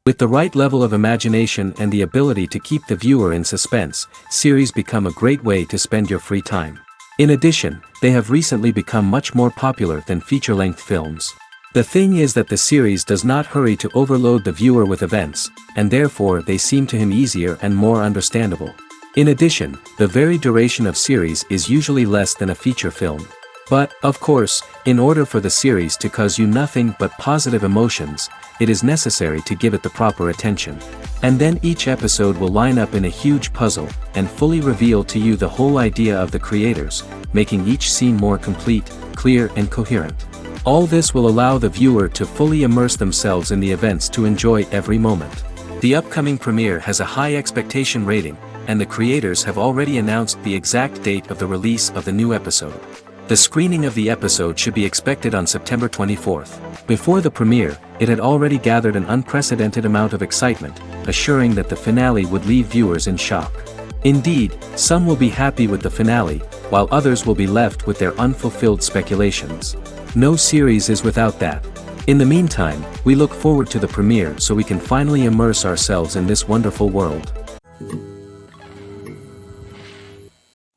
With the right level of imagination and the ability to keep the viewer in suspense, series become a great way to spend your free time. In addition, they have recently become much more popular than feature-length films. The thing is that the series does not hurry to overload the viewer with events, and therefore they seem to him easier and more understandable. In addition, the very duration of series is usually less than a feature film. But, of course, in order for the series to cause you nothing but positive emotions, it is necessary to give it the proper attention. And then each episode will line up in a huge puzzle, and fully reveal to you the whole idea of the creators, making each scene more complete, clear and coherent. All this will allow the viewer to fully immerse themselves in the events to enjoy every moment. The upcoming premiere has a high expectation rating, and the creators have already announced the exact date of the release of the new episode. The screening of the episode should be expected on September 24th. Before the premiere, it had already gathered an unprecedented amount of excitement, assuring that the finale would leave viewers in shock. Indeed, some will be happy with the finale, while others will be left with their unfulfilled speculations. No series is without that. In the meantime, we look forward to the premiere so we can finally immerse ourselves in this wonderful world.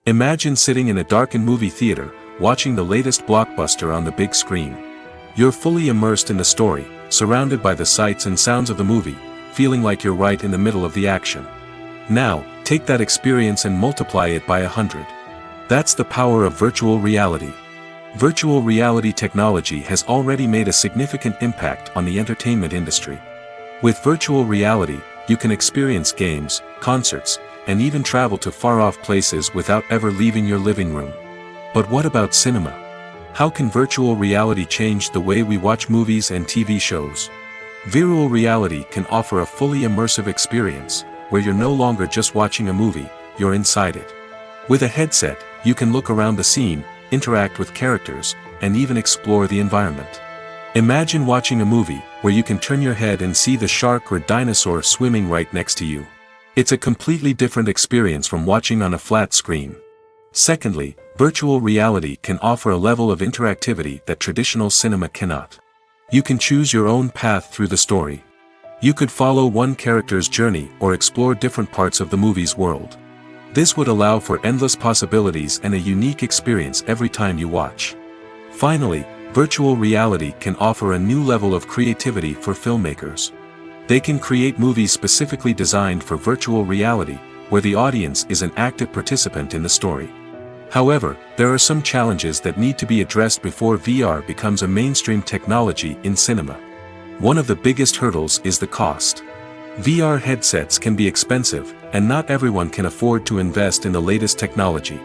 Imagine sitting in a darkened movie theater, watching the latest blockbuster on the big screen. You're fully immersed in the story, surrounded by the sights and sounds of the movie, feeling like you're right in the middle of the action. Now, take that experience and multiply it by 100. That's the power of virtual reality. Virtual reality technology has already made a significant impact on the entertainment industry. With virtual reality, you can experience games, concerts, and even travel to far-off places without ever leaving your living room. But what about cinema? How can virtual reality change the way we watch movies and TV shows? Virtual reality can offer a fully immersive experience, where you're no longer just watching a movie, you're inside it. With a headset, you can look around the scene, interact with characters, and even explore the environment. Imagine watching a movie, where you can turn your head and see the shark or dinosaur swimming right next to you. It's a completely different experience from watching on a flat screen. Secondly, virtual reality can offer a level of interactivity that traditional cinema cannot. You can choose your own path through the story. You could follow one character's journey or explore different parts of the movie's world. This would allow for endless possibilities and a unique experience every time you watch. Finally, virtual reality can offer a new level of creativity for filmmakers. They can create movies specifically designed for virtual reality, where the audience is an active participant in the story. However, there are some challenges that need to be addressed before VR becomes a mainstream technology in cinema. One of the biggest hurdles is the cost. VR headsets can be expensive, and not everyone can afford to invest in the latest technology.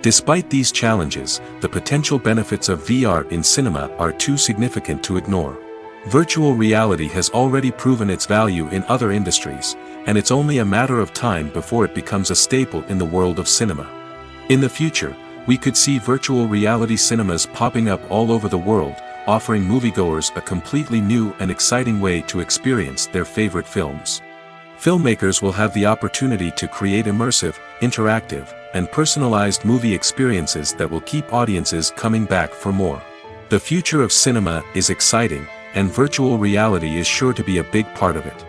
Despite these challenges, the potential benefits of VR in cinema are too significant to ignore. Virtual reality has already proven its value in other industries, and it's only a matter of time before it becomes a staple in the world of cinema. In the future, we could see virtual reality cinemas popping up all over the world, offering moviegoers a completely new and exciting way to experience their favorite films. Filmmakers will have the opportunity to create immersive, interactive, and personalized movie experiences that will keep audiences coming back for more. The future of cinema is exciting, and virtual reality is sure to be a big part of it.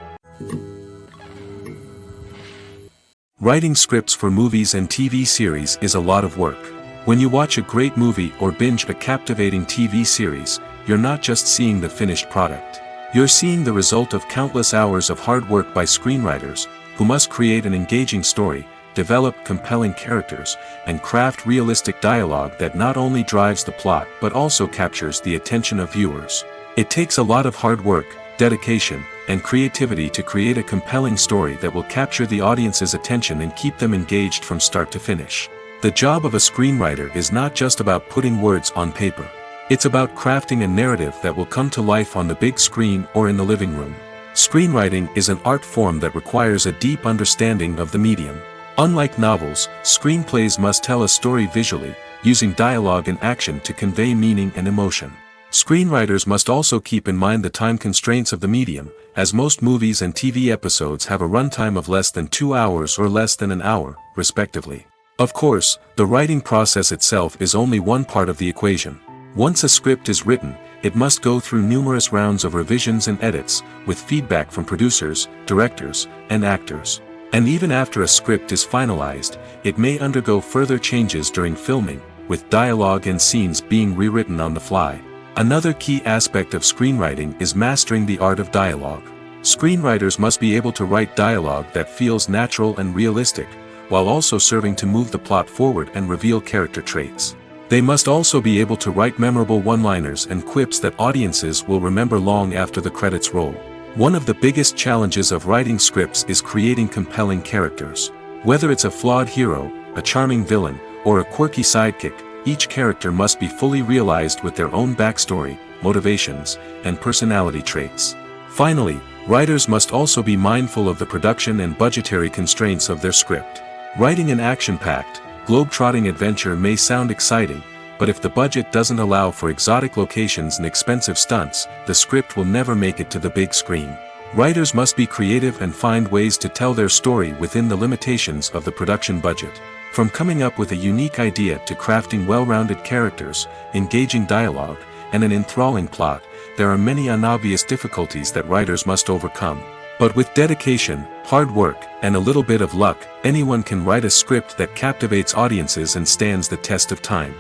Writing scripts for movies and TV series is a lot of work. When you watch a great movie or binge a captivating TV series, you're not just seeing the finished product. You're seeing the result of countless hours of hard work by screenwriters, who must create an engaging story, develop compelling characters, and craft realistic dialogue that not only drives the plot but also captures the attention of viewers. It takes a lot of hard work, dedication, and creativity to create a compelling story that will capture the audience's attention and keep them engaged from start to finish. The job of a screenwriter is not just about putting words on paper. It's about crafting a narrative that will come to life on the big screen or in the living room. Screenwriting is an art form that requires a deep understanding of the medium. Unlike novels, screenplays must tell a story visually, using dialogue and action to convey meaning and emotion. Screenwriters must also keep in mind the time constraints of the medium, as most movies and TV episodes have a runtime of less than 2 hours or less than an hour, respectively. Of course, the writing process itself is only one part of the equation. Once a script is written, it must go through numerous rounds of revisions and edits, with feedback from producers, directors, and actors. And even after a script is finalized, it may undergo further changes during filming, with dialogue and scenes being rewritten on the fly. Another key aspect of screenwriting is mastering the art of dialogue. Screenwriters must be able to write dialogue that feels natural and realistic, while also serving to move the plot forward and reveal character traits. They must also be able to write memorable one-liners and quips that audiences will remember long after the credits roll. One of the biggest challenges of writing scripts is creating compelling characters. Whether it's a flawed hero, a charming villain, or a quirky sidekick, each character must be fully realized with their own backstory, motivations, and personality traits. Finally, writers must also be mindful of the production and budgetary constraints of their script. Writing an action-packed, globe-trotting adventure may sound exciting, but if the budget doesn't allow for exotic locations and expensive stunts, the script will never make it to the big screen. Writers must be creative and find ways to tell their story within the limitations of the production budget. From coming up with a unique idea to crafting well-rounded characters, engaging dialogue, and an enthralling plot, there are many unobvious difficulties that writers must overcome. But with dedication, hard work, and a little bit of luck, anyone can write a script that captivates audiences and stands the test of time.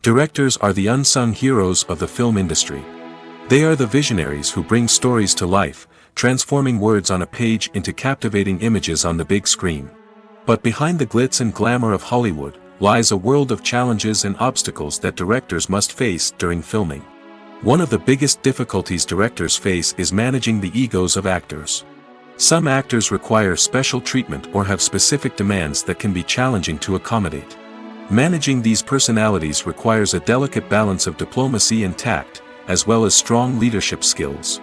Directors are the unsung heroes of the film industry. They are the visionaries who bring stories to life, transforming words on a page into captivating images on the big screen. But behind the glitz and glamour of Hollywood, lies a world of challenges and obstacles that directors must face during filming. One of the biggest difficulties directors face is managing the egos of actors. Some actors require special treatment or have specific demands that can be challenging to accommodate. Managing these personalities requires a delicate balance of diplomacy and tact, as well as strong leadership skills.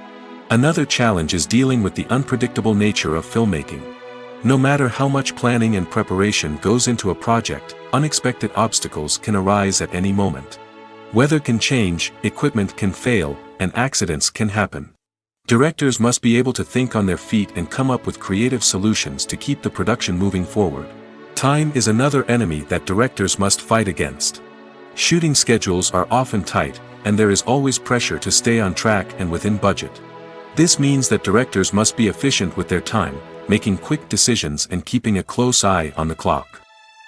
Another challenge is dealing with the unpredictable nature of filmmaking. No matter how much planning and preparation goes into a project, unexpected obstacles can arise at any moment. Weather can change, equipment can fail, and accidents can happen. Directors must be able to think on their feet and come up with creative solutions to keep the production moving forward. Time is another enemy that directors must fight against. Shooting schedules are often tight, and there is always pressure to stay on track and within budget. This means that directors must be efficient with their time, making quick decisions and keeping a close eye on the clock.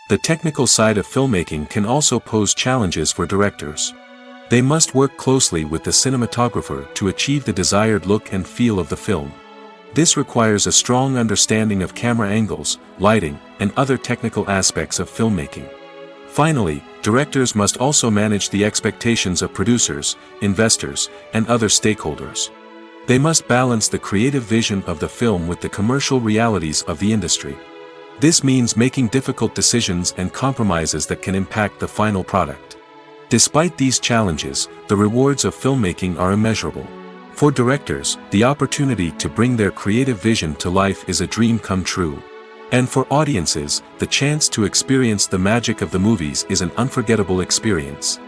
The technical side of filmmaking can also pose challenges for directors. They must work closely with the cinematographer to achieve the desired look and feel of the film. This requires a strong understanding of camera angles, lighting, and other technical aspects of filmmaking. Finally, directors must also manage the expectations of producers, investors, and other stakeholders. They must balance the creative vision of the film with the commercial realities of the industry. This means making difficult decisions and compromises that can impact the final product. Despite these challenges, the rewards of filmmaking are immeasurable. For directors, the opportunity to bring their creative vision to life is a dream come true. And for audiences, the chance to experience the magic of the movies is an unforgettable experience.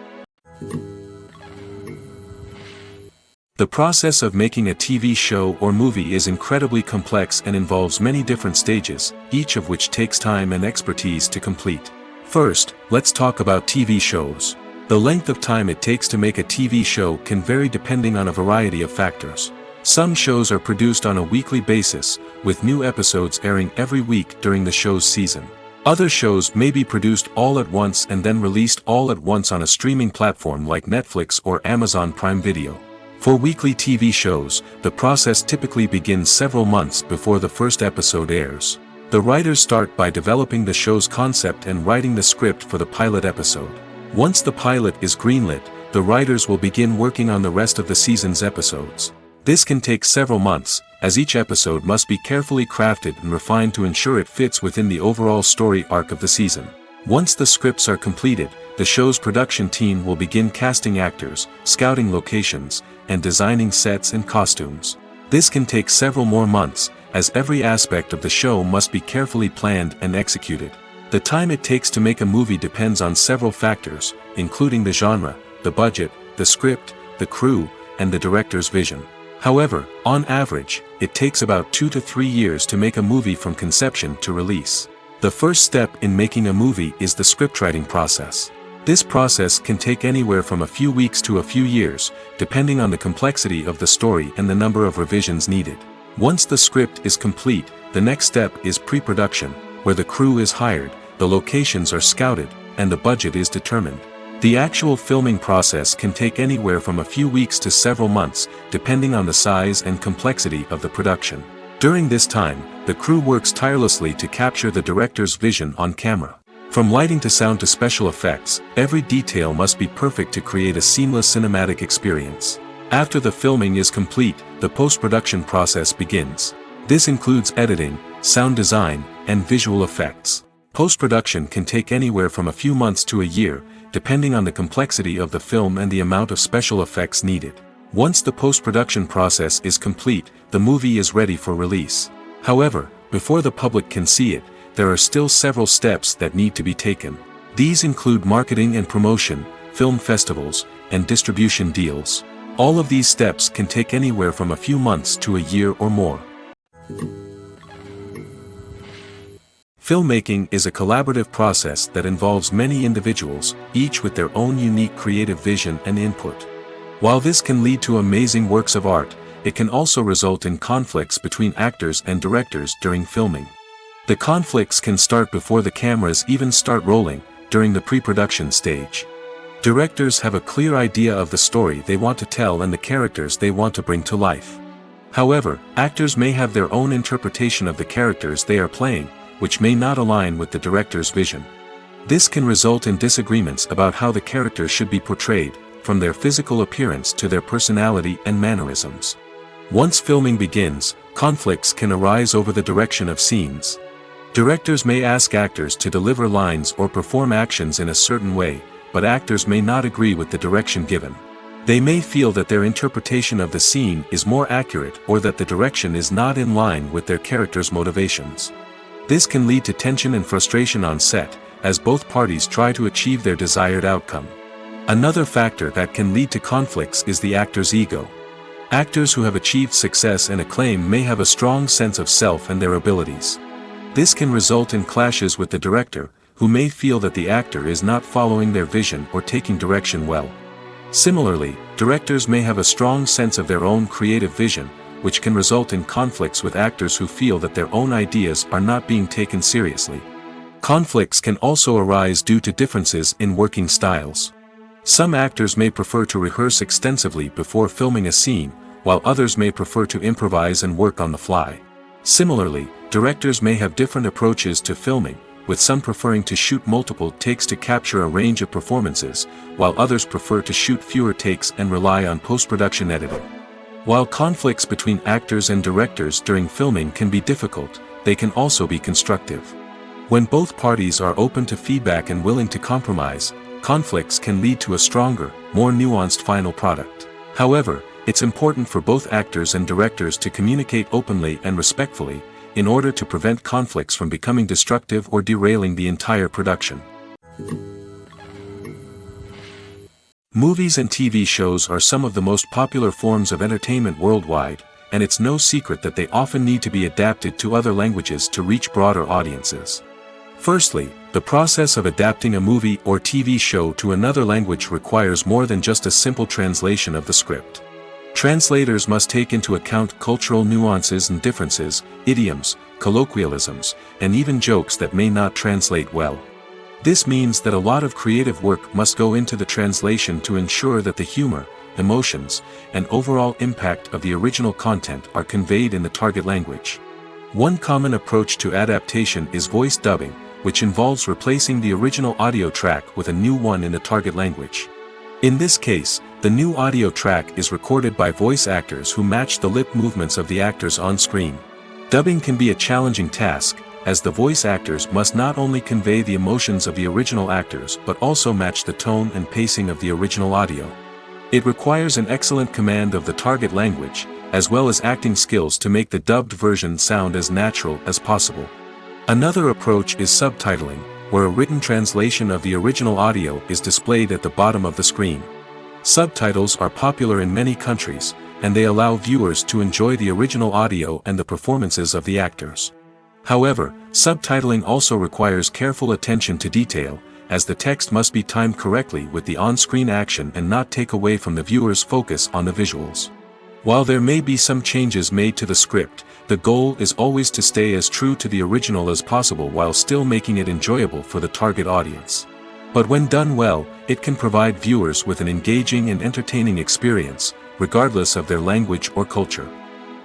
The process of making a TV show or movie is incredibly complex and involves many different stages, each of which takes time and expertise to complete. First, let's talk about TV shows. The length of time it takes to make a TV show can vary depending on a variety of factors. Some shows are produced on a weekly basis, with new episodes airing every week during the show's season. Other shows may be produced all at once and then released all at once on a streaming platform like Netflix or Amazon Prime Video. For weekly TV shows, the process typically begins several months before the first episode airs. The writers start by developing the show's concept and writing the script for the pilot episode. Once the pilot is greenlit, the writers will begin working on the rest of the season's episodes. This can take several months, as each episode must be carefully crafted and refined to ensure it fits within the overall story arc of the season. Once the scripts are completed, the show's production team will begin casting actors, scouting locations, and designing sets and costumes. This can take several more months, as every aspect of the show must be carefully planned and executed. The time it takes to make a movie depends on several factors, including the genre, the budget, the script, the crew, and the director's vision. However, on average, it takes about 2 to 3 years to make a movie from conception to release. The first step in making a movie is the scriptwriting process. This process can take anywhere from a few weeks to a few years, depending on the complexity of the story and the number of revisions needed. Once the script is complete, the next step is pre-production, where the crew is hired, the locations are scouted, and the budget is determined. The actual filming process can take anywhere from a few weeks to several months, depending on the size and complexity of the production. During this time, the crew works tirelessly to capture the director's vision on camera. From lighting to sound to special effects, every detail must be perfect to create a seamless cinematic experience. After the filming is complete, the post-production process begins. This includes editing, sound design, and visual effects. Post-production can take anywhere from a few months to a year, depending on the complexity of the film and the amount of special effects needed. Once the post-production process is complete, the movie is ready for release. However, before the public can see it, there are still several steps that need to be taken. These include marketing and promotion, film festivals, and distribution deals. All of these steps can take anywhere from a few months to a year or more. Filmmaking is a collaborative process that involves many individuals, each with their own unique creative vision and input. While this can lead to amazing works of art, it can also result in conflicts between actors and directors during filming. The conflicts can start before the cameras even start rolling, during the pre-production stage. Directors have a clear idea of the story they want to tell and the characters they want to bring to life. However, actors may have their own interpretation of the characters they are playing, which may not align with the director's vision. This can result in disagreements about how the characters should be portrayed, from their physical appearance to their personality and mannerisms. Once filming begins, conflicts can arise over the direction of scenes. Directors may ask actors to deliver lines or perform actions in a certain way, but actors may not agree with the direction given. They may feel that their interpretation of the scene is more accurate or that the direction is not in line with their character's motivations. This can lead to tension and frustration on set, as both parties try to achieve their desired outcome. Another factor that can lead to conflicts is the actor's ego. Actors who have achieved success and acclaim may have a strong sense of self and their abilities. This can result in clashes with the director, who may feel that the actor is not following their vision or taking direction well. Similarly, directors may have a strong sense of their own creative vision, which can result in conflicts with actors who feel that their own ideas are not being taken seriously. Conflicts can also arise due to differences in working styles. Some actors may prefer to rehearse extensively before filming a scene, while others may prefer to improvise and work on the fly. Similarly, directors may have different approaches to filming, with some preferring to shoot multiple takes to capture a range of performances, while others prefer to shoot fewer takes and rely on post-production editing. While conflicts between actors and directors during filming can be difficult, they can also be constructive. When both parties are open to feedback and willing to compromise, conflicts can lead to a stronger, more nuanced final product. However, it's important for both actors and directors to communicate openly and respectfully, in order to prevent conflicts from becoming destructive or derailing the entire production. Movies and TV shows are some of the most popular forms of entertainment worldwide, and it's no secret that they often need to be adapted to other languages to reach broader audiences. Firstly, the process of adapting a movie or TV show to another language requires more than just a simple translation of the script. Translators must take into account cultural nuances and differences, idioms, colloquialisms, and even jokes that may not translate well. This means that a lot of creative work must go into the translation to ensure that the humor, emotions, and overall impact of the original content are conveyed in the target language. One common approach to adaptation is voice dubbing, which involves replacing the original audio track with a new one in the target language. In this case, the new audio track is recorded by voice actors who match the lip movements of the actors on screen. Dubbing can be a challenging task, as the voice actors must not only convey the emotions of the original actors but also match the tone and pacing of the original audio. It requires an excellent command of the target language, as well as acting skills to make the dubbed version sound as natural as possible. Another approach is subtitling, where a written translation of the original audio is displayed at the bottom of the screen. Subtitles are popular in many countries, and they allow viewers to enjoy the original audio and the performances of the actors. However, subtitling also requires careful attention to detail, as the text must be timed correctly with the on-screen action and not take away from the viewer's focus on the visuals. While there may be some changes made to the script, the goal is always to stay as true to the original as possible while still making it enjoyable for the target audience. But when done well, it can provide viewers with an engaging and entertaining experience, regardless of their language or culture.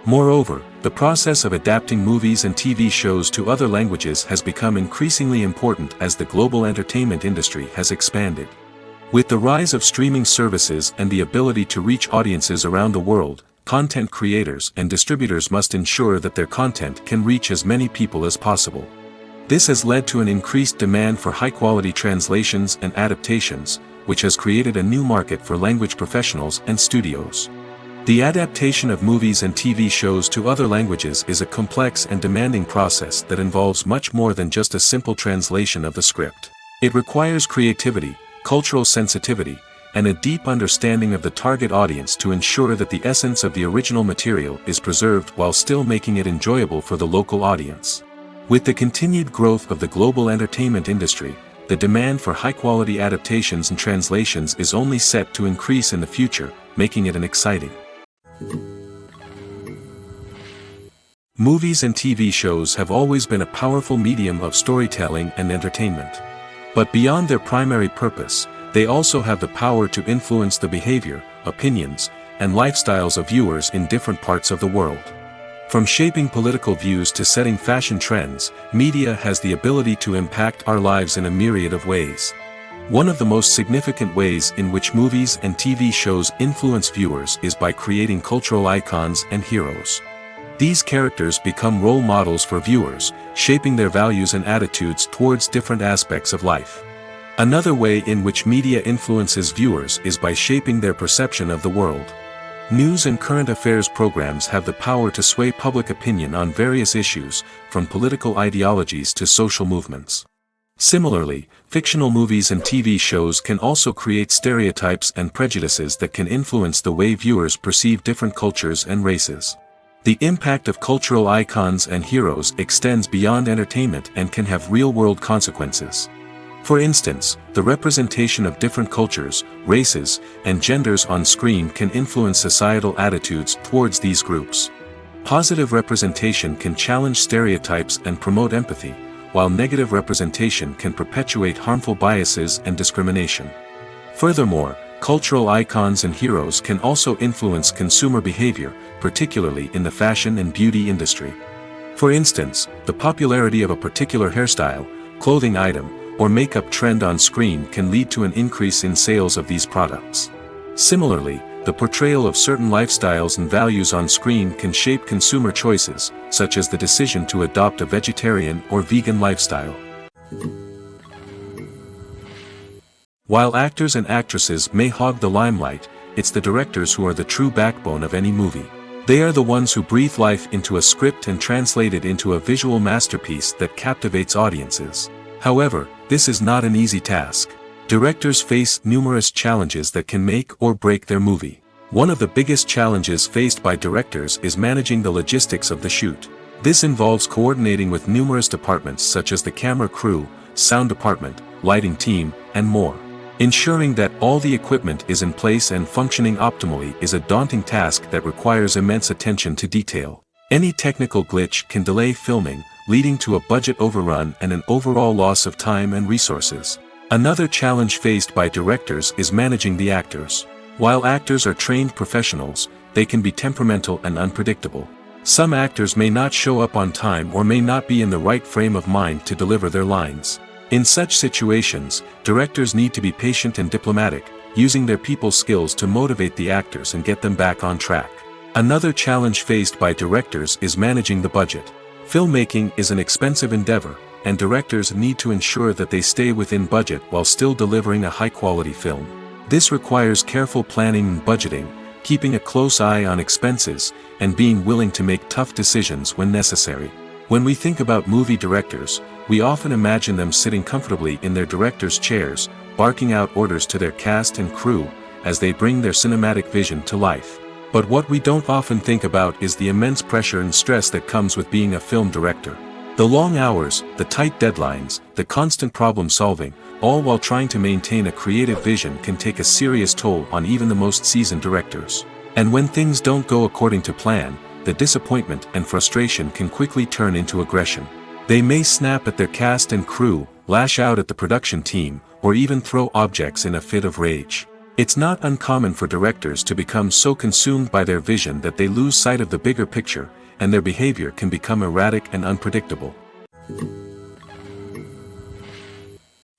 Moreover, the process of adapting movies and TV shows to other languages has become increasingly important as the global entertainment industry has expanded. With the rise of streaming services and the ability to reach audiences around the world, content creators and distributors must ensure that their content can reach as many people as possible. This has led to an increased demand for high-quality translations and adaptations, which has created a new market for language professionals and studios. The adaptation of movies and TV shows to other languages is a complex and demanding process that involves much more than just a simple translation of the script. It requires creativity, cultural sensitivity, and a deep understanding of the target audience to ensure that the essence of the original material is preserved while still making it enjoyable for the local audience. With the continued growth of the global entertainment industry, the demand for high-quality adaptations and translations is only set to increase in the future, making it an exciting. Movies and TV shows have always been a powerful medium of storytelling and entertainment. But beyond their primary purpose, they also have the power to influence the behavior, opinions, and lifestyles of viewers in different parts of the world. From shaping political views to setting fashion trends, media has the ability to impact our lives in a myriad of ways. One of the most significant ways in which movies and TV shows influence viewers is by creating cultural icons and heroes. These characters become role models for viewers, shaping their values and attitudes towards different aspects of life. Another way in which media influences viewers is by shaping their perception of the world. News and current affairs programs have the power to sway public opinion on various issues, from political ideologies to social movements. Similarly, fictional movies and TV shows can also create stereotypes and prejudices that can influence the way viewers perceive different cultures and races. The impact of cultural icons and heroes extends beyond entertainment and can have real-world consequences. For instance, the representation of different cultures, races, and genders on screen can influence societal attitudes towards these groups. Positive representation can challenge stereotypes and promote empathy, while negative representation can perpetuate harmful biases and discrimination. Furthermore, cultural icons and heroes can also influence consumer behavior, particularly in the fashion and beauty industry. For instance, the popularity of a particular hairstyle, clothing item, or makeup trend on screen can lead to an increase in sales of these products. Similarly, the portrayal of certain lifestyles and values on screen can shape consumer choices, such as the decision to adopt a vegetarian or vegan lifestyle. While actors and actresses may hog the limelight, it's the directors who are the true backbone of any movie. They are the ones who breathe life into a script and translate it into a visual masterpiece that captivates audiences. However, this is not an easy task. Directors face numerous challenges that can make or break their movie. One of the biggest challenges faced by directors is managing the logistics of the shoot. This involves coordinating with numerous departments such as the camera crew, sound department, lighting team, and more. Ensuring that all the equipment is in place and functioning optimally is a daunting task that requires immense attention to detail. Any technical glitch can delay filming, leading to a budget overrun and an overall loss of time and resources. Another challenge faced by directors is managing the actors. While actors are trained professionals, they can be temperamental and unpredictable. Some actors may not show up on time or may not be in the right frame of mind to deliver their lines. In such situations, directors need to be patient and diplomatic, using their people skills to motivate the actors and get them back on track. Another challenge faced by directors is managing the budget. Filmmaking is an expensive endeavor, and directors need to ensure that they stay within budget while still delivering a high-quality film. This requires careful planning and budgeting, keeping a close eye on expenses, and being willing to make tough decisions when necessary. When we think about movie directors, we often imagine them sitting comfortably in their director's chairs, barking out orders to their cast and crew, as they bring their cinematic vision to life. But what we don't often think about is the immense pressure and stress that comes with being a film director. The long hours, the tight deadlines, the constant problem solving, all while trying to maintain a creative vision can take a serious toll on even the most seasoned directors. And when things don't go according to plan, the disappointment and frustration can quickly turn into aggression. They may snap at their cast and crew, lash out at the production team, or even throw objects in a fit of rage. It's not uncommon for directors to become so consumed by their vision that they lose sight of the bigger picture, and their behavior can become erratic and unpredictable.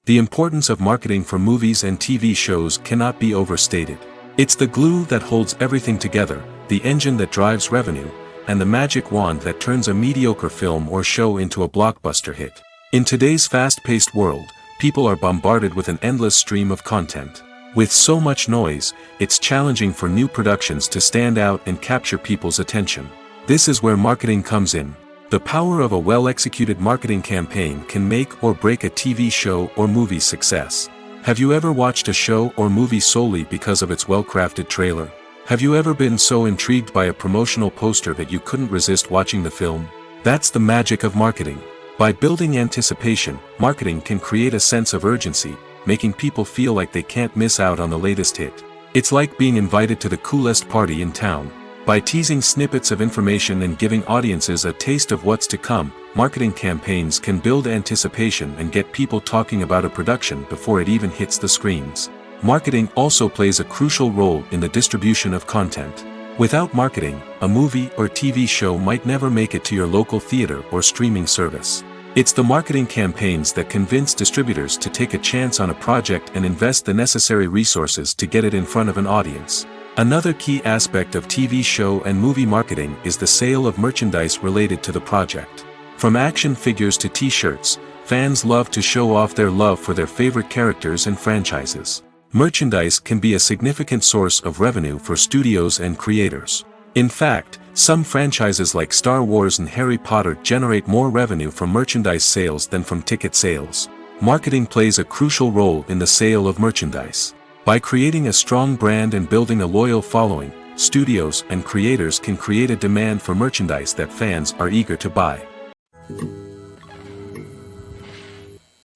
The importance of marketing for movies and TV shows cannot be overstated. It's the glue that holds everything together, the engine that drives revenue, and the magic wand that turns a mediocre film or show into a blockbuster hit. In today's fast-paced world, people are bombarded with an endless stream of content. With so much noise, it's challenging for new productions to stand out and capture people's attention. This is where marketing comes in. The power of a well-executed marketing campaign can make or break a TV show or movie's success. Have you ever watched a show or movie solely because of its well-crafted trailer? Have you ever been so intrigued by a promotional poster that you couldn't resist watching the film? That's the magic of marketing. By building anticipation, marketing can create a sense of urgency, making people feel like they can't miss out on the latest hit. It's like being invited to the coolest party in town. By teasing snippets of information and giving audiences a taste of what's to come, marketing campaigns can build anticipation and get people talking about a production before it even hits the screens. Marketing also plays a crucial role in the distribution of content. Without marketing, a movie or TV show might never make it to your local theater or streaming service. It's the marketing campaigns that convince distributors to take a chance on a project and invest the necessary resources to get it in front of an audience. Another key aspect of TV show and movie marketing is the sale of merchandise related to the project. From action figures to t-shirts, fans love to show off their love for their favorite characters and franchises. Merchandise can be a significant source of revenue for studios and creators. In fact, some franchises like Star Wars and Harry Potter generate more revenue from merchandise sales than from ticket sales. Marketing plays a crucial role in the sale of merchandise. By creating a strong brand and building a loyal following, studios and creators can create a demand for merchandise that fans are eager to buy.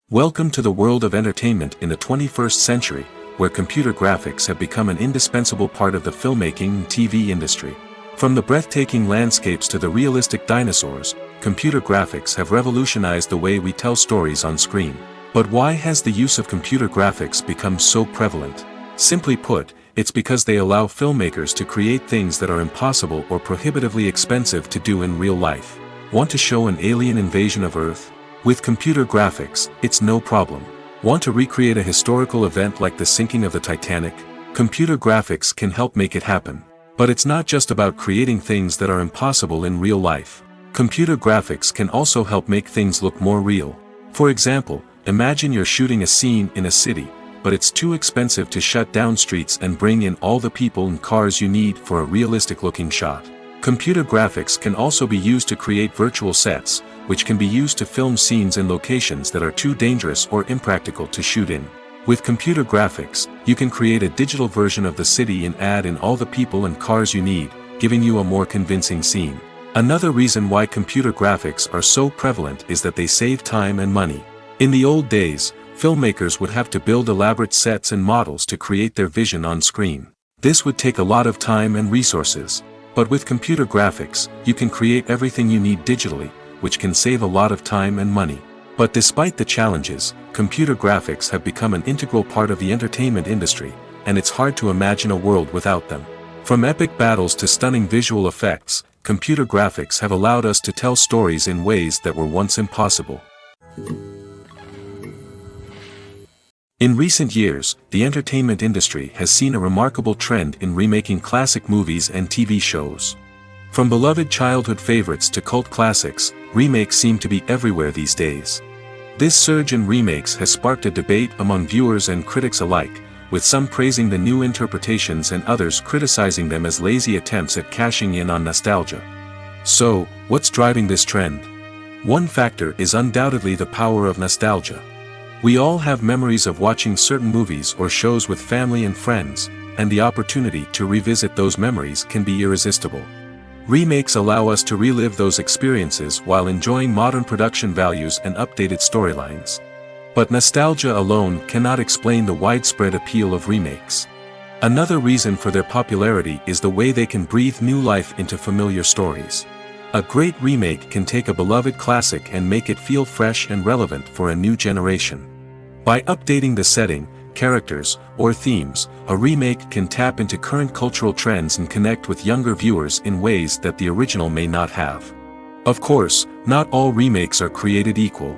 Welcome to the world of entertainment in the 21st century, where computer graphics have become an indispensable part of the filmmaking and TV industry. From the breathtaking landscapes to the realistic dinosaurs, computer graphics have revolutionized the way we tell stories on screen. But why has the use of computer graphics become so prevalent? Simply put, it's because they allow filmmakers to create things that are impossible or prohibitively expensive to do in real life. Want to show an alien invasion of Earth? With computer graphics, it's no problem. Want to recreate a historical event like the sinking of the Titanic? Computer graphics can help make it happen. But it's not just about creating things that are impossible in real life. Computer graphics can also help make things look more real. For example, imagine you're shooting a scene in a city, but it's too expensive to shut down streets and bring in all the people and cars you need for a realistic-looking shot. Computer graphics can also be used to create virtual sets, which can be used to film scenes in locations that are too dangerous or impractical to shoot in. With computer graphics, you can create a digital version of the city and add in all the people and cars you need, giving you a more convincing scene. Another reason why computer graphics are so prevalent is that they save time and money. In the old days, filmmakers would have to build elaborate sets and models to create their vision on screen. This would take a lot of time and resources. But with computer graphics, you can create everything you need digitally, which can save a lot of time and money. But despite the challenges, computer graphics have become an integral part of the entertainment industry, and it's hard to imagine a world without them. From epic battles to stunning visual effects, computer graphics have allowed us to tell stories in ways that were once impossible. In recent years, the entertainment industry has seen a remarkable trend in remaking classic movies and TV shows. From beloved childhood favorites to cult classics, remakes seem to be everywhere these days. This surge in remakes has sparked a debate among viewers and critics alike, with some praising the new interpretations and others criticizing them as lazy attempts at cashing in on nostalgia. So, what's driving this trend? One factor is undoubtedly the power of nostalgia. We all have memories of watching certain movies or shows with family and friends, and the opportunity to revisit those memories can be irresistible. Remakes allow us to relive those experiences while enjoying modern production values and updated storylines. But nostalgia alone cannot explain the widespread appeal of remakes. Another reason for their popularity is the way they can breathe new life into familiar stories. A great remake can take a beloved classic and make it feel fresh and relevant for a new generation. By updating the setting, characters, or themes, a remake can tap into current cultural trends and connect with younger viewers in ways that the original may not have. Of course, not all remakes are created equal.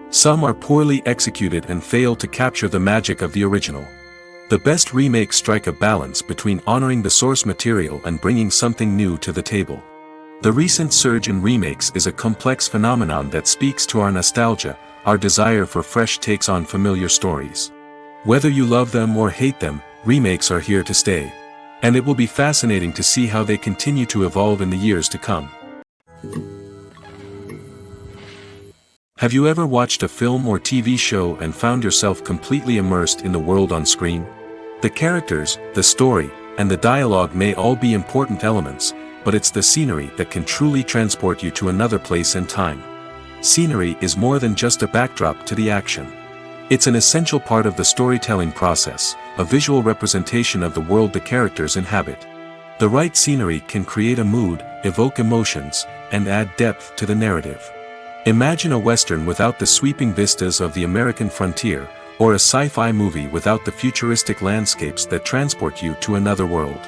Some are poorly executed and fail to capture the magic of the original. The best remakes strike a balance between honoring the source material and bringing something new to the table. The recent surge in remakes is a complex phenomenon that speaks to our nostalgia, our desire for fresh takes on familiar stories. Whether you love them or hate them, remakes are here to stay. And it will be fascinating to see how they continue to evolve in the years to come. Have you ever watched a film or TV show and found yourself completely immersed in the world on screen? The characters, the story, and the dialogue may all be important elements, but it's the scenery that can truly transport you to another place and time. Scenery is more than just a backdrop to the action. It's an essential part of the storytelling process, a visual representation of the world the characters inhabit. The right scenery can create a mood, evoke emotions, and add depth to the narrative. Imagine a Western without the sweeping vistas of the American frontier, or a sci-fi movie without the futuristic landscapes that transport you to another world.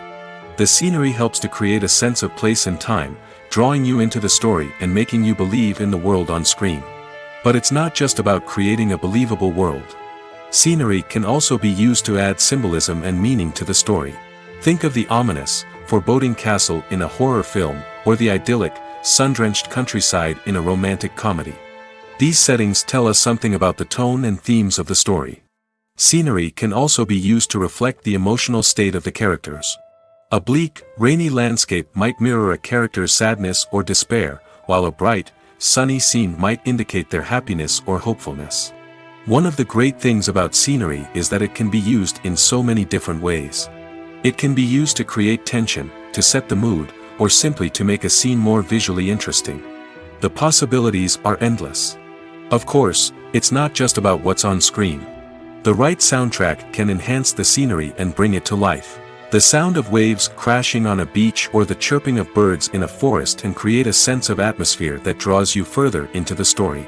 The scenery helps to create a sense of place and time, drawing you into the story and making you believe in the world on screen. But it's not just about creating a believable world. Scenery can also be used to add symbolism and meaning to the story. Think of the ominous, foreboding castle in a horror film, or the idyllic, sun-drenched countryside in a romantic comedy. These settings tell us something about the tone and themes of the story. Scenery can also be used to reflect the emotional state of the characters. A bleak, rainy landscape might mirror a character's sadness or despair, while a bright, sunny scene might indicate their happiness or hopefulness. One of the great things about scenery is that it can be used in so many different ways. It can be used to create tension, to set the mood, or simply to make a scene more visually interesting. The possibilities are endless. Of course, it's not just about what's on screen. The right soundtrack can enhance the scenery and bring it to life. The sound of waves crashing on a beach or the chirping of birds in a forest can create a sense of atmosphere that draws you further into the story.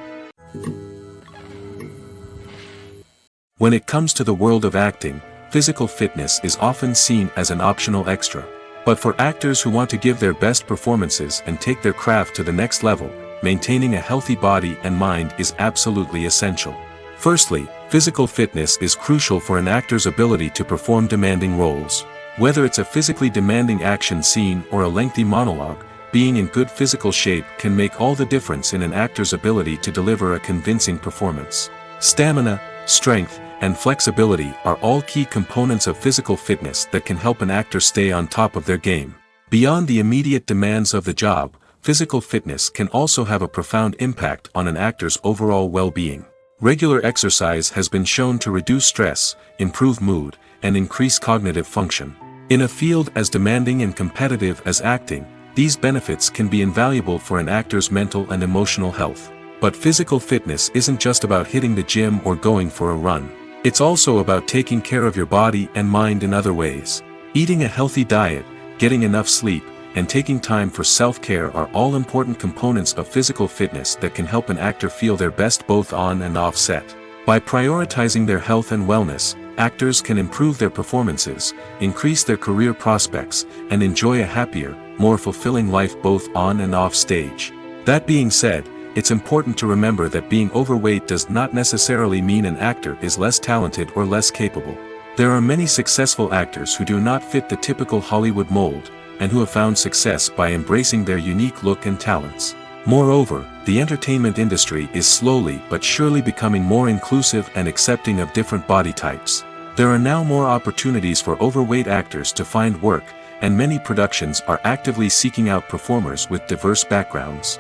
When it comes to the world of acting, physical fitness is often seen as an optional extra. But for actors who want to give their best performances and take their craft to the next level, maintaining a healthy body and mind is absolutely essential. Firstly, physical fitness is crucial for an actor's ability to perform demanding roles. Whether it's a physically demanding action scene or a lengthy monologue, being in good physical shape can make all the difference in an actor's ability to deliver a convincing performance. Stamina, strength, and flexibility are all key components of physical fitness that can help an actor stay on top of their game. Beyond the immediate demands of the job, physical fitness can also have a profound impact on an actor's overall well-being. Regular exercise has been shown to reduce stress, improve mood, and increase cognitive function. In a field as demanding and competitive as acting, these benefits can be invaluable for an actor's mental and emotional health. But physical fitness isn't just about hitting the gym or going for a run. It's also about taking care of your body and mind in other ways. Eating a healthy diet, getting enough sleep, and taking time for self-care are all important components of physical fitness that can help an actor feel their best both on and off set. By prioritizing their health and wellness, actors can improve their performances, increase their career prospects, and enjoy a happier, more fulfilling life both on and off stage. That being said, it's important to remember that being overweight does not necessarily mean an actor is less talented or less capable. There are many successful actors who do not fit the typical Hollywood mold, and who have found success by embracing their unique look and talents. Moreover, the entertainment industry is slowly but surely becoming more inclusive and accepting of different body types. There are now more opportunities for overweight actors to find work, and many productions are actively seeking out performers with diverse backgrounds.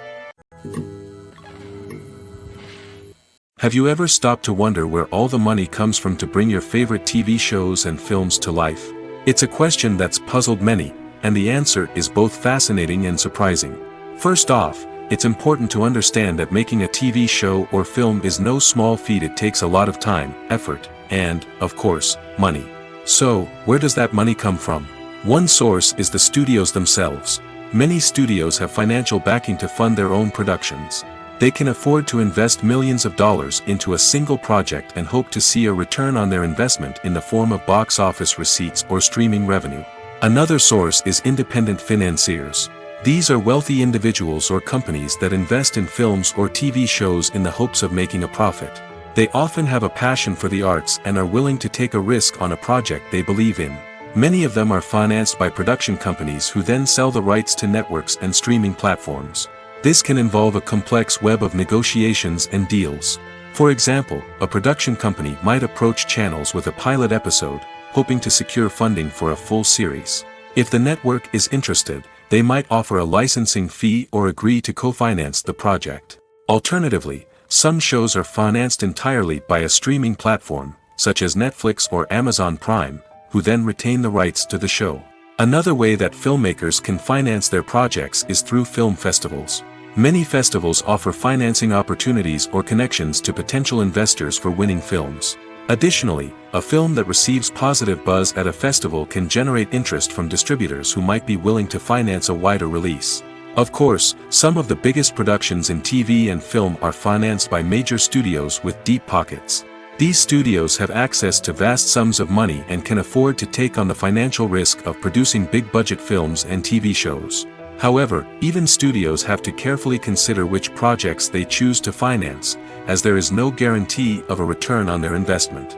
Have you ever stopped to wonder where all the money comes from to bring your favorite TV shows and films to life? It's a question that's puzzled many, and the answer is both fascinating and surprising. First off, it's important to understand that making a TV show or film is no small feat. It takes a lot of time, effort, and, of course, money. So, where does that money come from? One source is the studios themselves. Many studios have financial backing to fund their own productions. They can afford to invest millions of dollars into a single project and hope to see a return on their investment in the form of box office receipts or streaming revenue. Another source is independent financiers. These are wealthy individuals or companies that invest in films or TV shows in the hopes of making a profit. They often have a passion for the arts and are willing to take a risk on a project they believe in. Many of them are financed by production companies who then sell the rights to networks and streaming platforms. This can involve a complex web of negotiations and deals. For example, a production company might approach channels with a pilot episode, hoping to secure funding for a full series. If the network is interested, they might offer a licensing fee or agree to co-finance the project. Alternatively, some shows are financed entirely by a streaming platform, such as Netflix or Amazon Prime, who then retain the rights to the show. Another way that filmmakers can finance their projects is through film festivals. Many festivals offer financing opportunities or connections to potential investors for winning films. Additionally, a film that receives positive buzz at a festival can generate interest from distributors who might be willing to finance a wider release. Of course, some of the biggest productions in TV and film are financed by major studios with deep pockets. These studios have access to vast sums of money and can afford to take on the financial risk of producing big-budget films and TV shows. However, even studios have to carefully consider which projects they choose to finance, as there is no guarantee of a return on their investment.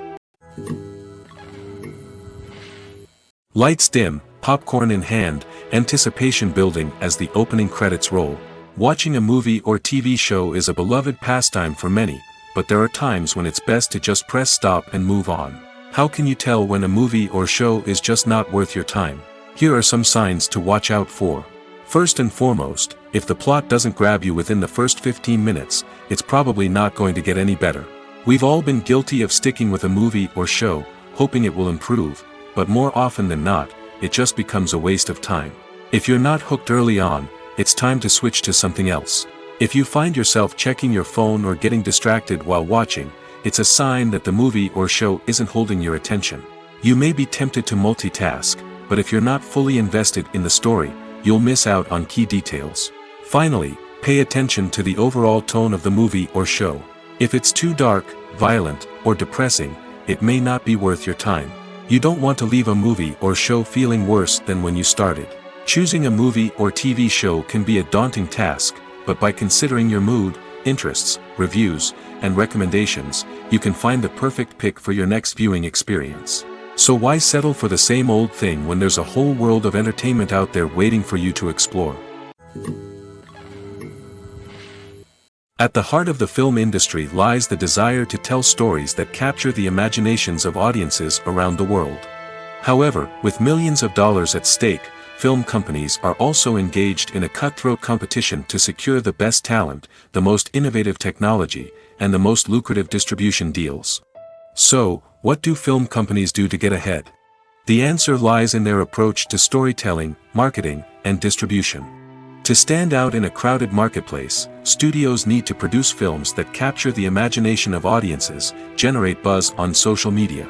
Lights dim, popcorn in hand, anticipation building as the opening credits roll. Watching a movie or TV show is a beloved pastime for many, but there are times when it's best to just press stop and move on. How can you tell when a movie or show is just not worth your time? Here are some signs to watch out for. First and foremost, if the plot doesn't grab you within the first 15 minutes, it's probably not going to get any better. We've all been guilty of sticking with a movie or show, hoping it will improve, but more often than not, it just becomes a waste of time. If you're not hooked early on, it's time to switch to something else. If you find yourself checking your phone or getting distracted while watching, it's a sign that the movie or show isn't holding your attention. You may be tempted to multitask, but if you're not fully invested in the story, you'll miss out on key details. Finally, pay attention to the overall tone of the movie or show. If it's too dark, violent, or depressing, it may not be worth your time. You don't want to leave a movie or show feeling worse than when you started. Choosing a movie or TV show can be a daunting task, but by considering your mood, interests, reviews, and recommendations, you can find the perfect pick for your next viewing experience. So why settle for the same old thing when there's a whole world of entertainment out there waiting for you to explore? At the heart of the film industry lies the desire to tell stories that capture the imaginations of audiences around the world. However, with millions of dollars at stake, film companies are also engaged in a cutthroat competition to secure the best talent, the most innovative technology, and the most lucrative distribution deals. So, what do film companies do to get ahead? The answer lies in their approach to storytelling, marketing, and distribution. To stand out in a crowded marketplace, studios need to produce films that capture the imagination of audiences, generate buzz on social media.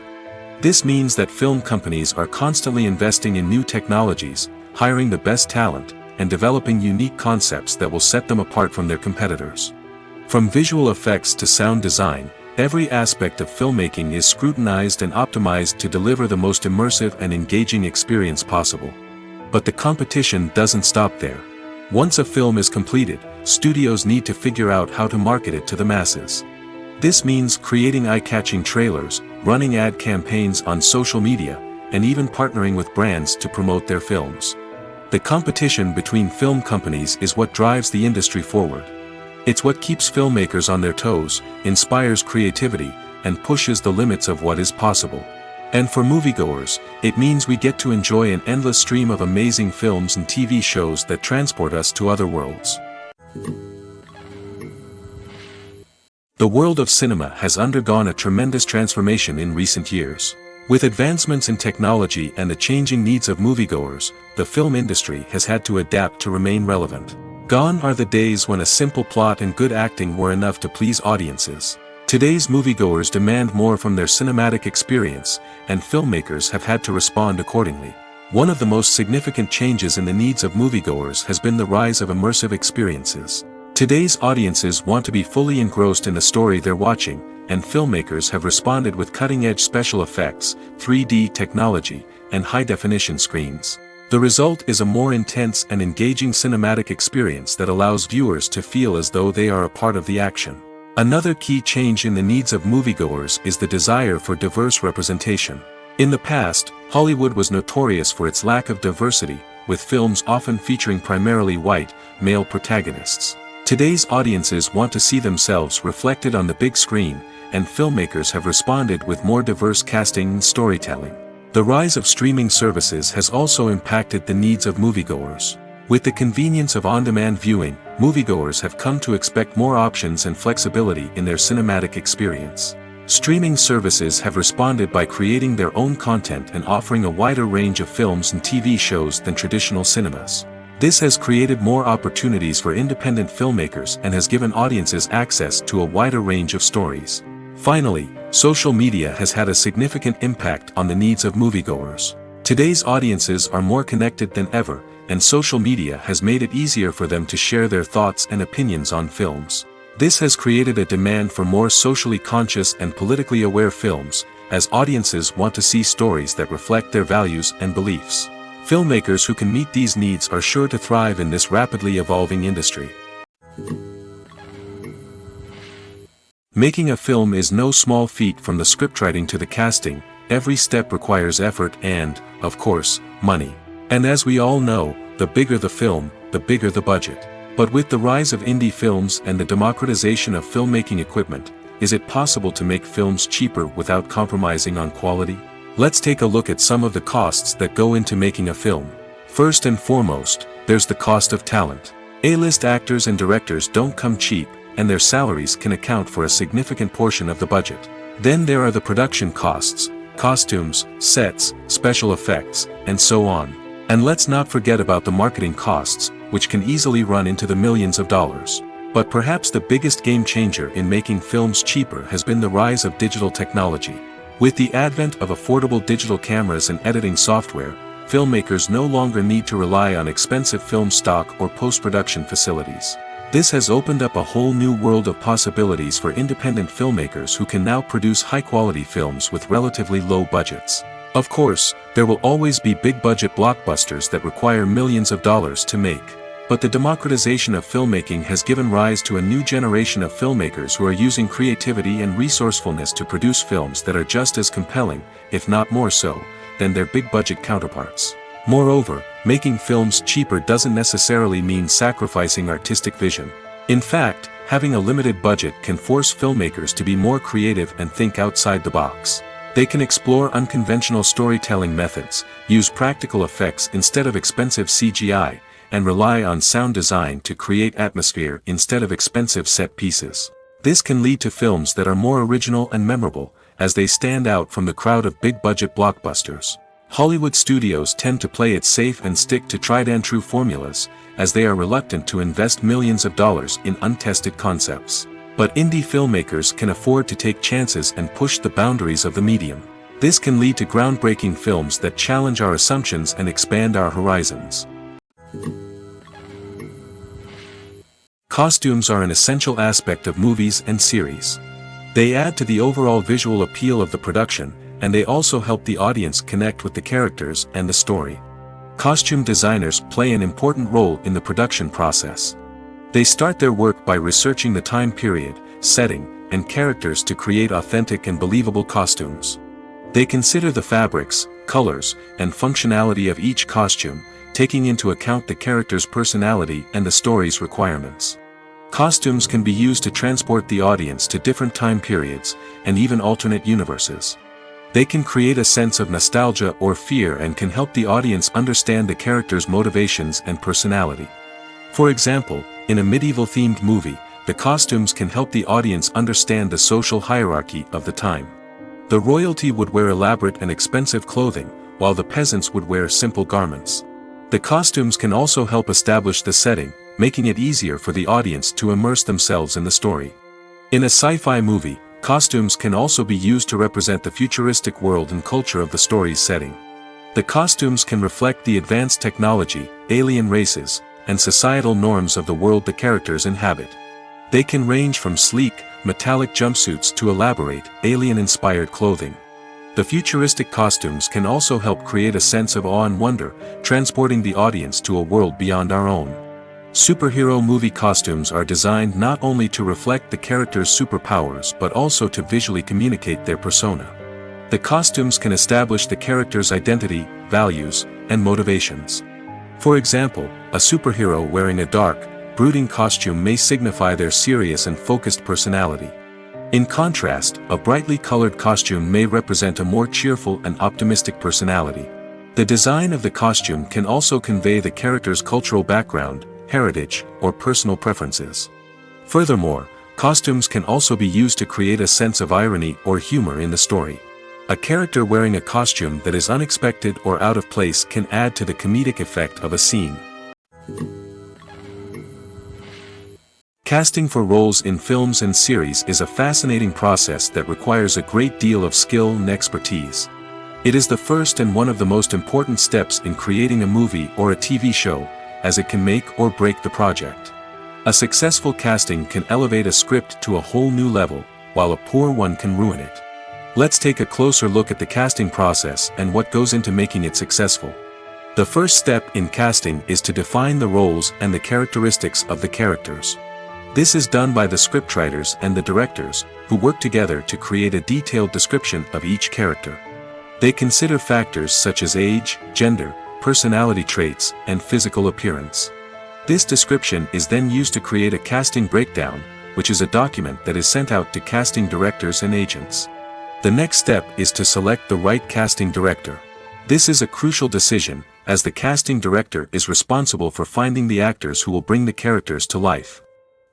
This means that film companies are constantly investing in new technologies, hiring the best talent, and developing unique concepts that will set them apart from their competitors. From visual effects to sound design, every aspect of filmmaking is scrutinized and optimized to deliver the most immersive and engaging experience possible. But the competition doesn't stop there. Once a film is completed, studios need to figure out how to market it to the masses. This means creating eye-catching trailers, running ad campaigns on social media, and even partnering with brands to promote their films. The competition between film companies is what drives the industry forward. It's what keeps filmmakers on their toes, inspires creativity, and pushes the limits of what is possible. And for moviegoers, it means we get to enjoy an endless stream of amazing films and TV shows that transport us to other worlds. The world of cinema has undergone a tremendous transformation in recent years. With advancements in technology and the changing needs of moviegoers, the film industry has had to adapt to remain relevant. Gone are the days when a simple plot and good acting were enough to please audiences. Today's moviegoers demand more from their cinematic experience, and filmmakers have had to respond accordingly. One of the most significant changes in the needs of moviegoers has been the rise of immersive experiences. Today's audiences want to be fully engrossed in the story they're watching, and filmmakers have responded with cutting-edge special effects, 3D technology, and high-definition screens. The result is a more intense and engaging cinematic experience that allows viewers to feel as though they are a part of the action. Another key change in the needs of moviegoers is the desire for diverse representation. In the past, Hollywood was notorious for its lack of diversity, with films often featuring primarily white, male protagonists. Today's audiences want to see themselves reflected on the big screen, and filmmakers have responded with more diverse casting and storytelling. The rise of streaming services has also impacted the needs of moviegoers. With the convenience of on-demand viewing, moviegoers have come to expect more options and flexibility in their cinematic experience. Streaming services have responded by creating their own content and offering a wider range of films and TV shows than traditional cinemas. This has created more opportunities for independent filmmakers and has given audiences access to a wider range of stories. Finally, social media has had a significant impact on the needs of moviegoers. Today's audiences are more connected than ever, and social media has made it easier for them to share their thoughts and opinions on films. This has created a demand for more socially conscious and politically aware films, as audiences want to see stories that reflect their values and beliefs. Filmmakers who can meet these needs are sure to thrive in this rapidly evolving industry. Making a film is no small feat. From the scriptwriting to the casting, every step requires effort and, of course, money. And as we all know, the bigger the film, the bigger the budget. But with the rise of indie films and the democratization of filmmaking equipment, is it possible to make films cheaper without compromising on quality? Let's take a look at some of the costs that go into making a film. First and foremost, there's the cost of talent. A-list actors and directors don't come cheap, and their salaries can account for a significant portion of the budget. Then there are the production costs, costumes, sets, special effects, and so on. And let's not forget about the marketing costs, which can easily run into the millions of dollars. But perhaps the biggest game changer in making films cheaper has been the rise of digital technology. With the advent of affordable digital cameras and editing software, filmmakers no longer need to rely on expensive film stock or post-production facilities. This has opened up a whole new world of possibilities for independent filmmakers who can now produce high-quality films with relatively low budgets. Of course, there will always be big-budget blockbusters that require millions of dollars to make. But the democratization of filmmaking has given rise to a new generation of filmmakers who are using creativity and resourcefulness to produce films that are just as compelling, if not more so, than their big-budget counterparts. Moreover, making films cheaper doesn't necessarily mean sacrificing artistic vision. In fact, having a limited budget can force filmmakers to be more creative and think outside the box. They can explore unconventional storytelling methods, use practical effects instead of expensive CGI, and rely on sound design to create atmosphere instead of expensive set pieces. This can lead to films that are more original and memorable, as they stand out from the crowd of big-budget blockbusters. Hollywood studios tend to play it safe and stick to tried-and-true formulas, as they are reluctant to invest millions of dollars in untested concepts. But indie filmmakers can afford to take chances and push the boundaries of the medium. This can lead to groundbreaking films that challenge our assumptions and expand our horizons. Costumes are an essential aspect of movies and series. They add to the overall visual appeal of the production, and they also help the audience connect with the characters and the story. Costume designers play an important role in the production process. They start their work by researching the time period, setting, and characters to create authentic and believable costumes. They consider the fabrics, colors, and functionality of each costume, taking into account the character's personality and the story's requirements. Costumes can be used to transport the audience to different time periods, and even alternate universes. They can create a sense of nostalgia or fear and can help the audience understand the character's motivations and personality. For example, in a medieval-themed movie, the costumes can help the audience understand the social hierarchy of the time. The royalty would wear elaborate and expensive clothing, while the peasants would wear simple garments. The costumes can also help establish the setting, making it easier for the audience to immerse themselves in the story. In a sci-fi movie, costumes can also be used to represent the futuristic world and culture of the story's setting. The costumes can reflect the advanced technology, alien races, and societal norms of the world the characters inhabit. They can range from sleek, metallic jumpsuits to elaborate, alien-inspired clothing. The futuristic costumes can also help create a sense of awe and wonder, transporting the audience to a world beyond our own. Superhero movie costumes are designed not only to reflect the character's superpowers but also to visually communicate their persona. The costumes can establish the character's identity, values, and motivations. For example, a superhero wearing a dark, brooding costume may signify their serious and focused personality. In contrast, a brightly colored costume may represent a more cheerful and optimistic personality. The design of the costume can also convey the character's cultural background, heritage, or personal preferences. Furthermore, costumes can also be used to create a sense of irony or humor in the story. A character wearing a costume that is unexpected or out of place can add to the comedic effect of a scene. Casting for roles in films and series is a fascinating process that requires a great deal of skill and expertise. It is the first and one of the most important steps in creating a movie or a TV show, as it can make or break the project. A successful casting can elevate a script to a whole new level, while a poor one can ruin it. Let's take a closer look at the casting process and what goes into making it successful. The first step in casting is to define the roles and the characteristics of the characters. This is done by the scriptwriters and the directors, who work together to create a detailed description of each character. They consider factors such as age, gender, personality traits, and physical appearance. This description is then used to create a casting breakdown, which is a document that is sent out to casting directors and agents. The next step is to select the right casting director. This is a crucial decision, as the casting director is responsible for finding the actors who will bring the characters to life.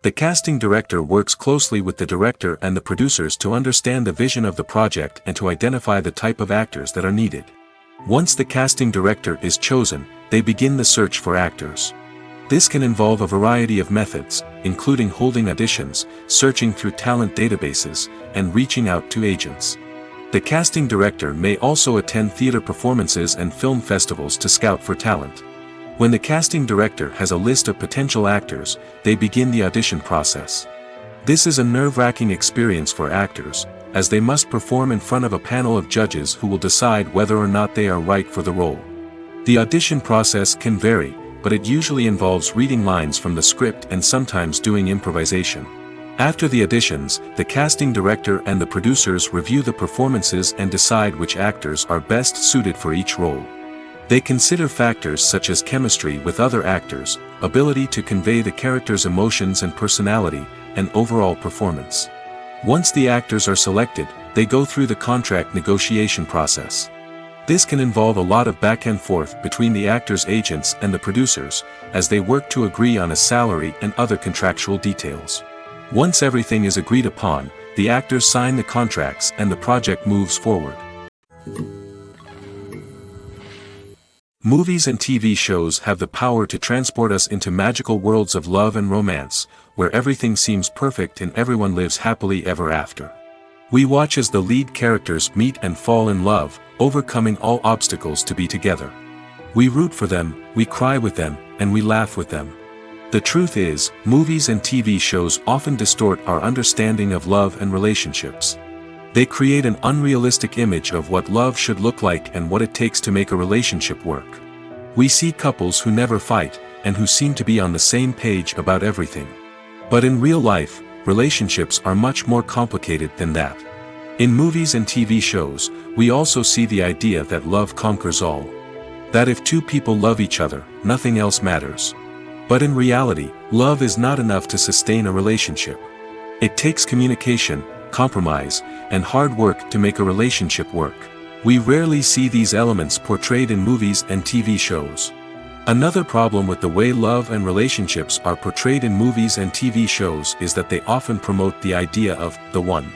The casting director works closely with the director and the producers to understand the vision of the project and to identify the type of actors that are needed. Once the casting director is chosen, they begin the search for actors. This can involve a variety of methods, including holding auditions, searching through talent databases, and reaching out to agents. The casting director may also attend theater performances and film festivals to scout for talent. When the casting director has a list of potential actors, they begin the audition process. This is a nerve-wracking experience for actors, as they must perform in front of a panel of judges who will decide whether or not they are right for the role. The audition process can vary, but it usually involves reading lines from the script and sometimes doing improvisation. After the auditions, the casting director and the producers review the performances and decide which actors are best suited for each role. They consider factors such as chemistry with other actors, ability to convey the character's emotions and personality, and overall performance. Once the actors are selected, they go through the contract negotiation process. This can involve a lot of back and forth between the actors' agents and the producers, as they work to agree on a salary and other contractual details. Once everything is agreed upon, the actors sign the contracts and the project moves forward. Movies and TV shows have the power to transport us into magical worlds of love and romance, where everything seems perfect and everyone lives happily ever after. We watch as the lead characters meet and fall in love, overcoming all obstacles to be together. We root for them, we cry with them, and we laugh with them. The truth is, movies and TV shows often distort our understanding of love and relationships. They create an unrealistic image of what love should look like and what it takes to make a relationship work. We see couples who never fight, and who seem to be on the same page about everything. But in real life, relationships are much more complicated than that. In movies and TV shows, we also see the idea that love conquers all. That if two people love each other, nothing else matters. But in reality, love is not enough to sustain a relationship. It takes communication, compromise, and hard work to make a relationship work. We rarely see these elements portrayed in movies and TV shows. Another problem with the way love and relationships are portrayed in movies and TV shows is that they often promote the idea of the one.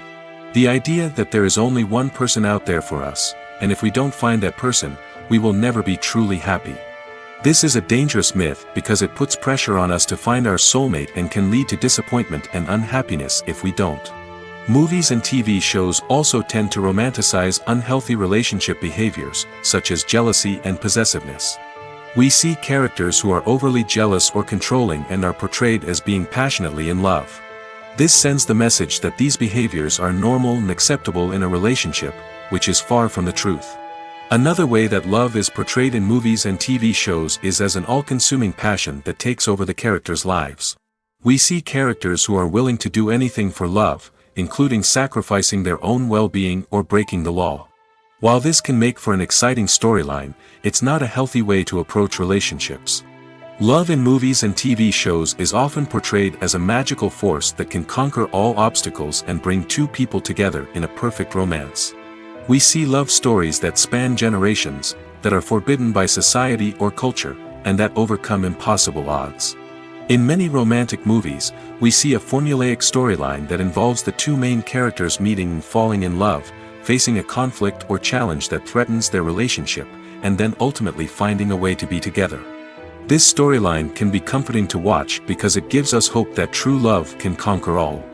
The idea that there is only one person out there for us, and if we don't find that person, we will never be truly happy. This is a dangerous myth because it puts pressure on us to find our soulmate and can lead to disappointment and unhappiness if we don't. Movies and TV shows also tend to romanticize unhealthy relationship behaviors, such as jealousy and possessiveness. We see characters who are overly jealous or controlling and are portrayed as being passionately in love. This sends the message that these behaviors are normal and acceptable in a relationship, which is far from the truth. Another way that love is portrayed in movies and TV shows is as an all-consuming passion that takes over the characters' lives. We see characters who are willing to do anything for love, including sacrificing their own well-being or breaking the law. While this can make for an exciting storyline, it's not a healthy way to approach relationships. Love in movies and TV shows is often portrayed as a magical force that can conquer all obstacles and bring two people together in a perfect romance. We see love stories that span generations, that are forbidden by society or culture, and that overcome impossible odds. In many romantic movies, we see a formulaic storyline that involves the two main characters meeting and falling in love, facing a conflict or challenge that threatens their relationship, and then ultimately finding a way to be together. This storyline can be comforting to watch because it gives us hope that true love can conquer all.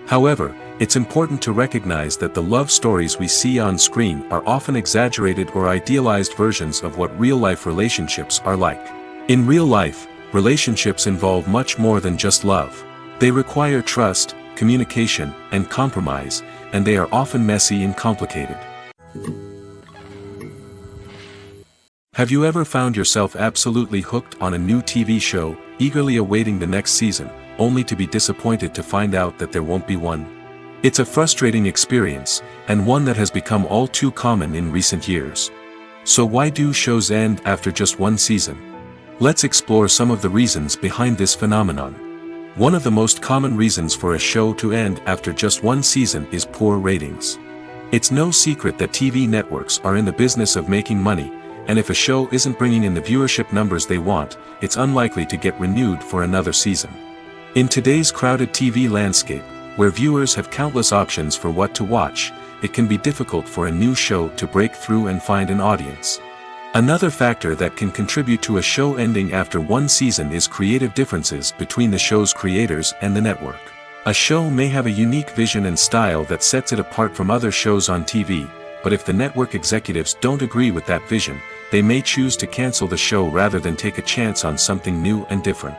However, it's important to recognize that the love stories we see on screen are often exaggerated or idealized versions of what real-life relationships are like. In real life, relationships involve much more than just love. They require trust, communication, and compromise, and they are often messy and complicated. Have you ever found yourself absolutely hooked on a new TV show, eagerly awaiting the next season, only to be disappointed to find out that there won't be one? It's a frustrating experience, and one that has become all too common in recent years. So why do shows end after just one season? Let's explore some of the reasons behind this phenomenon. One of the most common reasons for a show to end after just one season is poor ratings. It's no secret that TV networks are in the business of making money, and if a show isn't bringing in the viewership numbers they want, it's unlikely to get renewed for another season. In today's crowded TV landscape, where viewers have countless options for what to watch, it can be difficult for a new show to break through and find an audience. Another factor that can contribute to a show ending after one season is creative differences between the show's creators and the network. A show may have a unique vision and style that sets it apart from other shows on TV, but if the network executives don't agree with that vision, they may choose to cancel the show rather than take a chance on something new and different.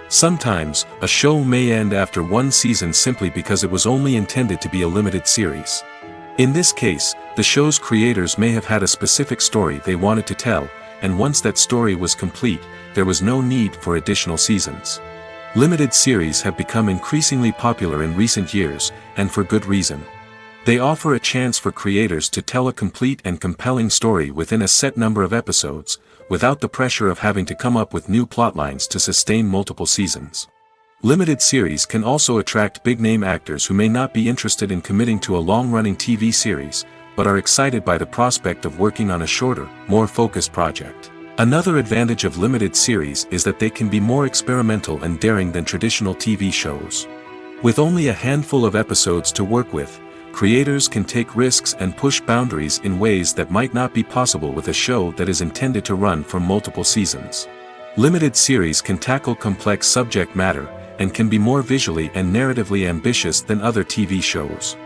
Sometimes, a show may end after one season simply because it was only intended to be a limited series. In this case, the show's creators may have had a specific story they wanted to tell, and once that story was complete, there was no need for additional seasons. Limited series have become increasingly popular in recent years, and for good reason. They offer a chance for creators to tell a complete and compelling story within a set number of episodes, without the pressure of having to come up with new plotlines to sustain multiple seasons. Limited series can also attract big-name actors who may not be interested in committing to a long-running TV series, but are excited by the prospect of working on a shorter, more focused project. Another advantage of limited series is that they can be more experimental and daring than traditional TV shows. With only a handful of episodes to work with, creators can take risks and push boundaries in ways that might not be possible with a show that is intended to run for multiple seasons. Limited series can tackle complex subject matter, and can be more visually and narratively ambitious than other TV shows.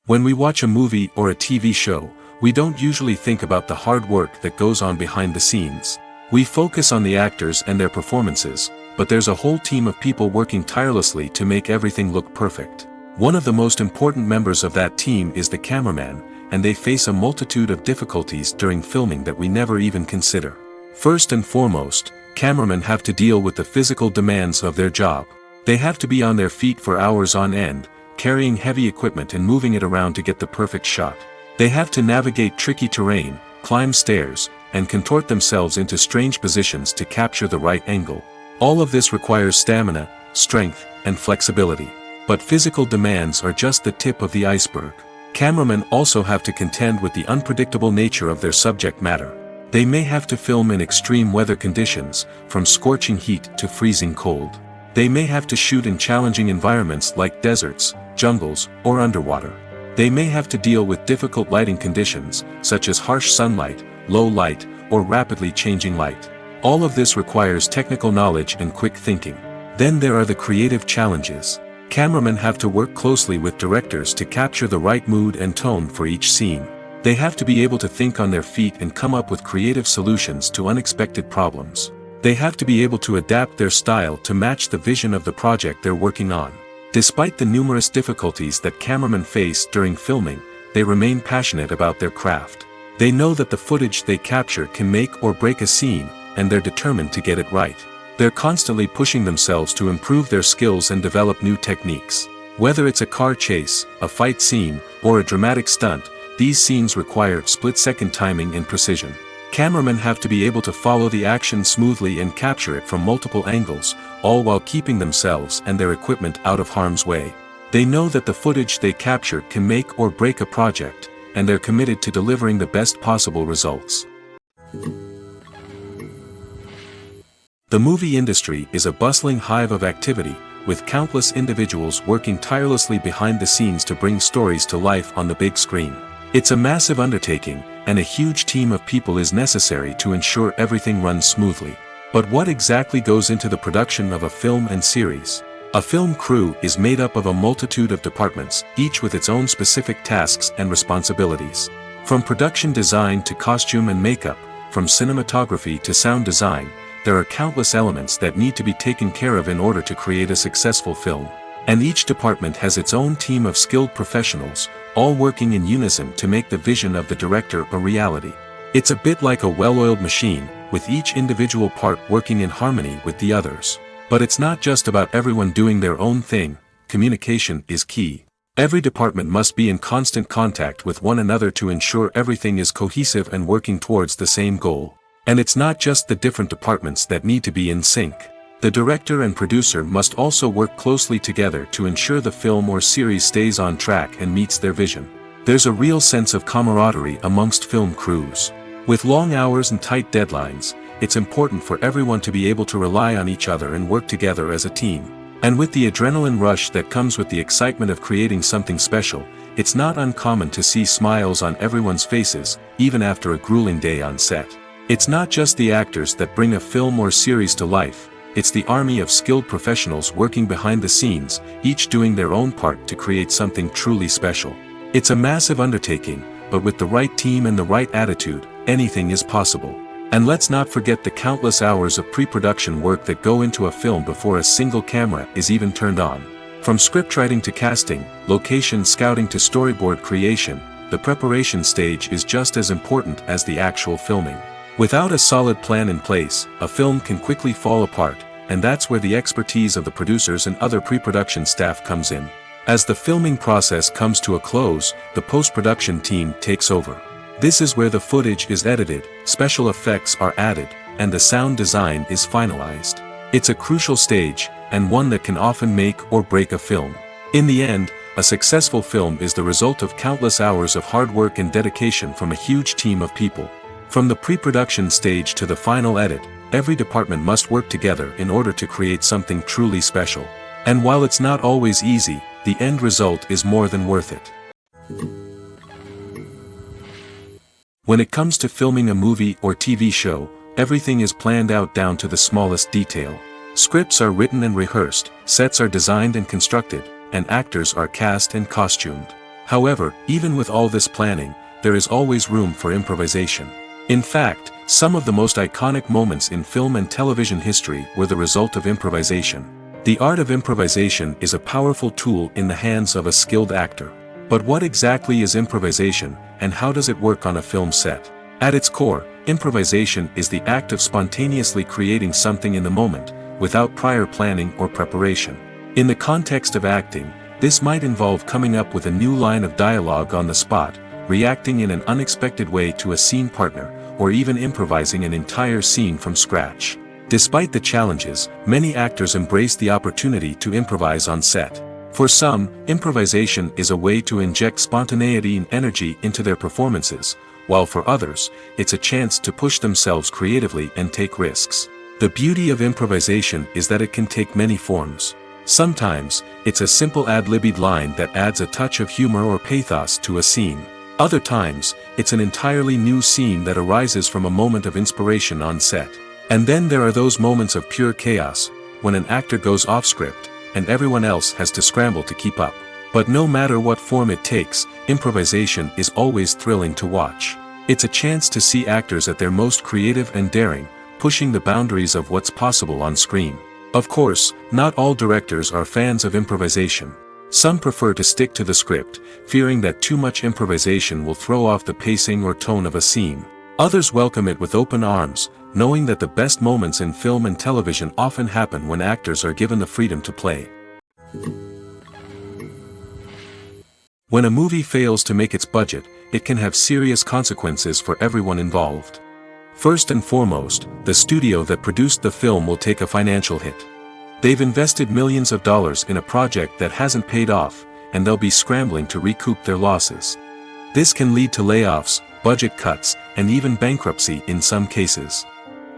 When we watch a movie or a TV show, we don't usually think about the hard work that goes on behind the scenes. We focus on the actors and their performances, but there's a whole team of people working tirelessly to make everything look perfect. One of the most important members of that team is the cameraman, and they face a multitude of difficulties during filming that we never even consider. First and foremost, cameramen have to deal with the physical demands of their job. They have to be on their feet for hours on end, carrying heavy equipment and moving it around to get the perfect shot. They have to navigate tricky terrain, climb stairs, and contort themselves into strange positions to capture the right angle. All of this requires stamina, strength, and flexibility. But physical demands are just the tip of the iceberg. Cameramen also have to contend with the unpredictable nature of their subject matter. They may have to film in extreme weather conditions, from scorching heat to freezing cold. They may have to shoot in challenging environments like deserts, jungles, or underwater. They may have to deal with difficult lighting conditions, such as harsh sunlight, low light, or rapidly changing light. All of this requires technical knowledge and quick thinking. Then there are the creative challenges. Cameramen have to work closely with directors to capture the right mood and tone for each scene. They have to be able to think on their feet and come up with creative solutions to unexpected problems. They have to be able to adapt their style to match the vision of the project they're working on. Despite the numerous difficulties that cameramen face during filming, they remain passionate about their craft. They know that the footage they capture can make or break a scene, and they're determined to get it right. They're constantly pushing themselves to improve their skills and develop new techniques. Whether it's a car chase, a fight scene, or a dramatic stunt, these scenes require split-second timing and precision. Cameramen have to be able to follow the action smoothly and capture it from multiple angles, all while keeping themselves and their equipment out of harm's way. They know that the footage they capture can make or break a project, and they're committed to delivering the best possible results. The movie industry is a bustling hive of activity, with countless individuals working tirelessly behind the scenes to bring stories to life on the big screen. It's a massive undertaking, and a huge team of people is necessary to ensure everything runs smoothly. But what exactly goes into the production of a film and series? A film crew is made up of a multitude of departments, each with its own specific tasks and responsibilities. From production design to costume and makeup, from cinematography to sound design, there are countless elements that need to be taken care of in order to create a successful film. And each department has its own team of skilled professionals, all working in unison to make the vision of the director a reality. It's a bit like a well-oiled machine, with each individual part working in harmony with the others. But it's not just about everyone doing their own thing. Communication is key. Every department must be in constant contact with one another to ensure everything is cohesive and working towards the same goal. And it's not just the different departments that need to be in sync. The director and producer must also work closely together to ensure the film or series stays on track and meets their vision. There's a real sense of camaraderie amongst film crews. With long hours and tight deadlines, it's important for everyone to be able to rely on each other and work together as a team. And with the adrenaline rush that comes with the excitement of creating something special, it's not uncommon to see smiles on everyone's faces, even after a grueling day on set. It's not just the actors that bring a film or series to life, it's the army of skilled professionals working behind the scenes, each doing their own part to create something truly special. It's a massive undertaking, but with the right team and the right attitude, anything is possible. And let's not forget the countless hours of pre-production work that go into a film before a single camera is even turned on. From scriptwriting to casting, location scouting to storyboard creation, the preparation stage is just as important as the actual filming. Without a solid plan in place, a film can quickly fall apart, and that's where the expertise of the producers and other pre-production staff comes in. As the filming process comes to a close, the post-production team takes over. This is where the footage is edited, special effects are added, and the sound design is finalized. It's a crucial stage, and one that can often make or break a film. In the end, a successful film is the result of countless hours of hard work and dedication from a huge team of people. From the pre-production stage to the final edit, every department must work together in order to create something truly special. And while it's not always easy, the end result is more than worth it. When it comes to filming a movie or TV show, everything is planned out down to the smallest detail. Scripts are written and rehearsed, sets are designed and constructed, and actors are cast and costumed. However, even with all this planning, there is always room for improvisation. In fact, some of the most iconic moments in film and television history were the result of improvisation. The art of improvisation is a powerful tool in the hands of a skilled actor. But what exactly is improvisation, and how does it work on a film set? At its core, improvisation is the act of spontaneously creating something in the moment, without prior planning or preparation. In the context of acting, this might involve coming up with a new line of dialogue on the spot, reacting in an unexpected way to a scene partner, or even improvising an entire scene from scratch. Despite the challenges, many actors embrace the opportunity to improvise on set. For some, improvisation is a way to inject spontaneity and energy into their performances, while for others, it's a chance to push themselves creatively and take risks. The beauty of improvisation is that it can take many forms. Sometimes, it's a simple ad-libbed line that adds a touch of humor or pathos to a scene. Other times, it's an entirely new scene that arises from a moment of inspiration on set. And then there are those moments of pure chaos, when an actor goes off script, and everyone else has to scramble to keep up. But no matter what form it takes, improvisation is always thrilling to watch. It's a chance to see actors at their most creative and daring, pushing the boundaries of what's possible on screen. Of course, not all directors are fans of improvisation. Some prefer to stick to the script, fearing that too much improvisation will throw off the pacing or tone of a scene. Others welcome it with open arms, knowing that the best moments in film and television often happen when actors are given the freedom to play. When a movie fails to make its budget, it can have serious consequences for everyone involved. First and foremost, the studio that produced the film will take a financial hit. They've invested millions of dollars in a project that hasn't paid off, and they'll be scrambling to recoup their losses. This can lead to layoffs, budget cuts, and even bankruptcy in some cases.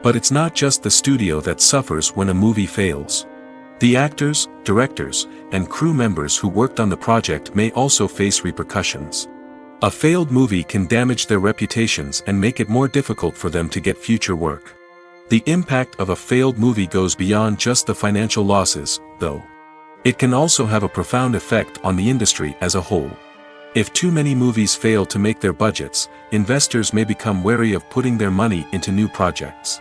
But it's not just the studio that suffers when a movie fails. The actors, directors, and crew members who worked on the project may also face repercussions. A failed movie can damage their reputations and make it more difficult for them to get future work. The impact of a failed movie goes beyond just the financial losses, though. It can also have a profound effect on the industry as a whole. If too many movies fail to make their budgets, investors may become wary of putting their money into new projects.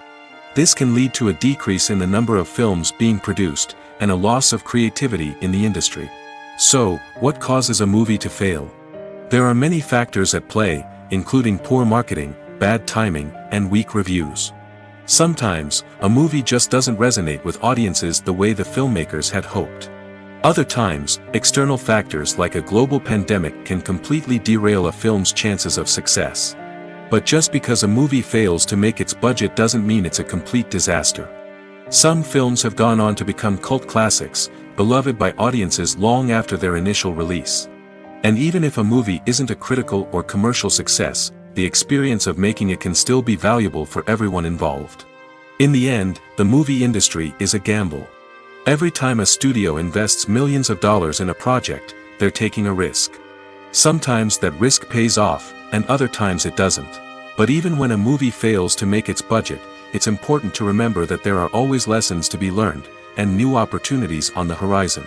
This can lead to a decrease in the number of films being produced, and a loss of creativity in the industry. So, what causes a movie to fail? There are many factors at play, including poor marketing, bad timing, and weak reviews. Sometimes, a movie just doesn't resonate with audiences the way the filmmakers had hoped. Other times, external factors like a global pandemic can completely derail a film's chances of success. But just because a movie fails to make its budget doesn't mean it's a complete disaster. Some films have gone on to become cult classics, beloved by audiences long after their initial release. And even if a movie isn't a critical or commercial success, the experience of making it can still be valuable for everyone involved. In the end, the movie industry is a gamble. Every time a studio invests millions of dollars in a project, they're taking a risk. Sometimes that risk pays off, and other times it doesn't. But even when a movie fails to make its budget, it's important to remember that there are always lessons to be learned, and new opportunities on the horizon.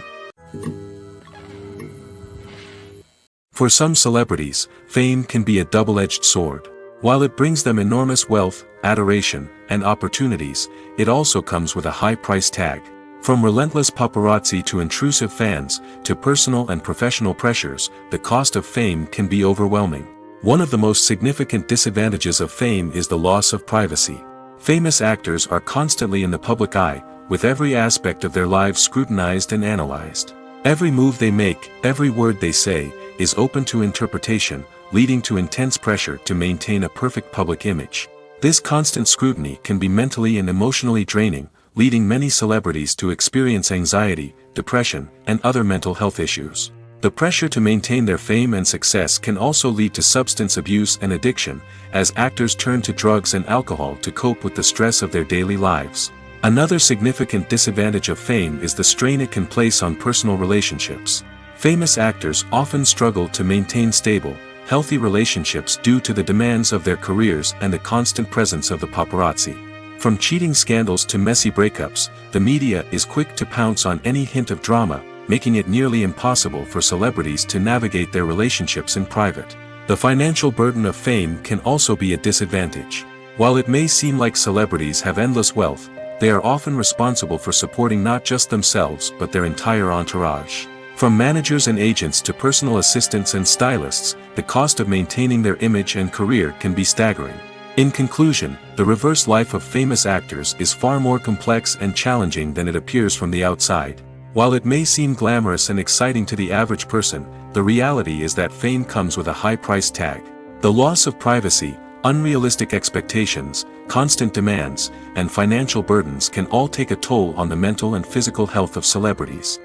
For some celebrities, fame can be a double-edged sword. While it brings them enormous wealth, adoration, and opportunities, it also comes with a high price tag. From relentless paparazzi to intrusive fans, to personal and professional pressures, the cost of fame can be overwhelming. One of the most significant disadvantages of fame is the loss of privacy. Famous actors are constantly in the public eye, with every aspect of their lives scrutinized and analyzed. Every move they make, every word they say, is open to interpretation, leading to intense pressure to maintain a perfect public image. This constant scrutiny can be mentally and emotionally draining, leading many celebrities to experience anxiety, depression, and other mental health issues. The pressure to maintain their fame and success can also lead to substance abuse and addiction, as actors turn to drugs and alcohol to cope with the stress of their daily lives. Another significant disadvantage of fame is the strain it can place on personal relationships. Famous actors often struggle to maintain stable, healthy relationships due to the demands of their careers and the constant presence of the paparazzi. From cheating scandals to messy breakups, the media is quick to pounce on any hint of drama, making it nearly impossible for celebrities to navigate their relationships in private. The financial burden of fame can also be a disadvantage. While it may seem like celebrities have endless wealth, they are often responsible for supporting not just themselves but their entire entourage. From managers and agents to personal assistants and stylists, the cost of maintaining their image and career can be staggering. In conclusion, the reverse life of famous actors is far more complex and challenging than it appears from the outside. While it may seem glamorous and exciting to the average person, the reality is that fame comes with a high price tag. The loss of privacy, unrealistic expectations, constant demands, and financial burdens can all take a toll on the mental and physical health of celebrities.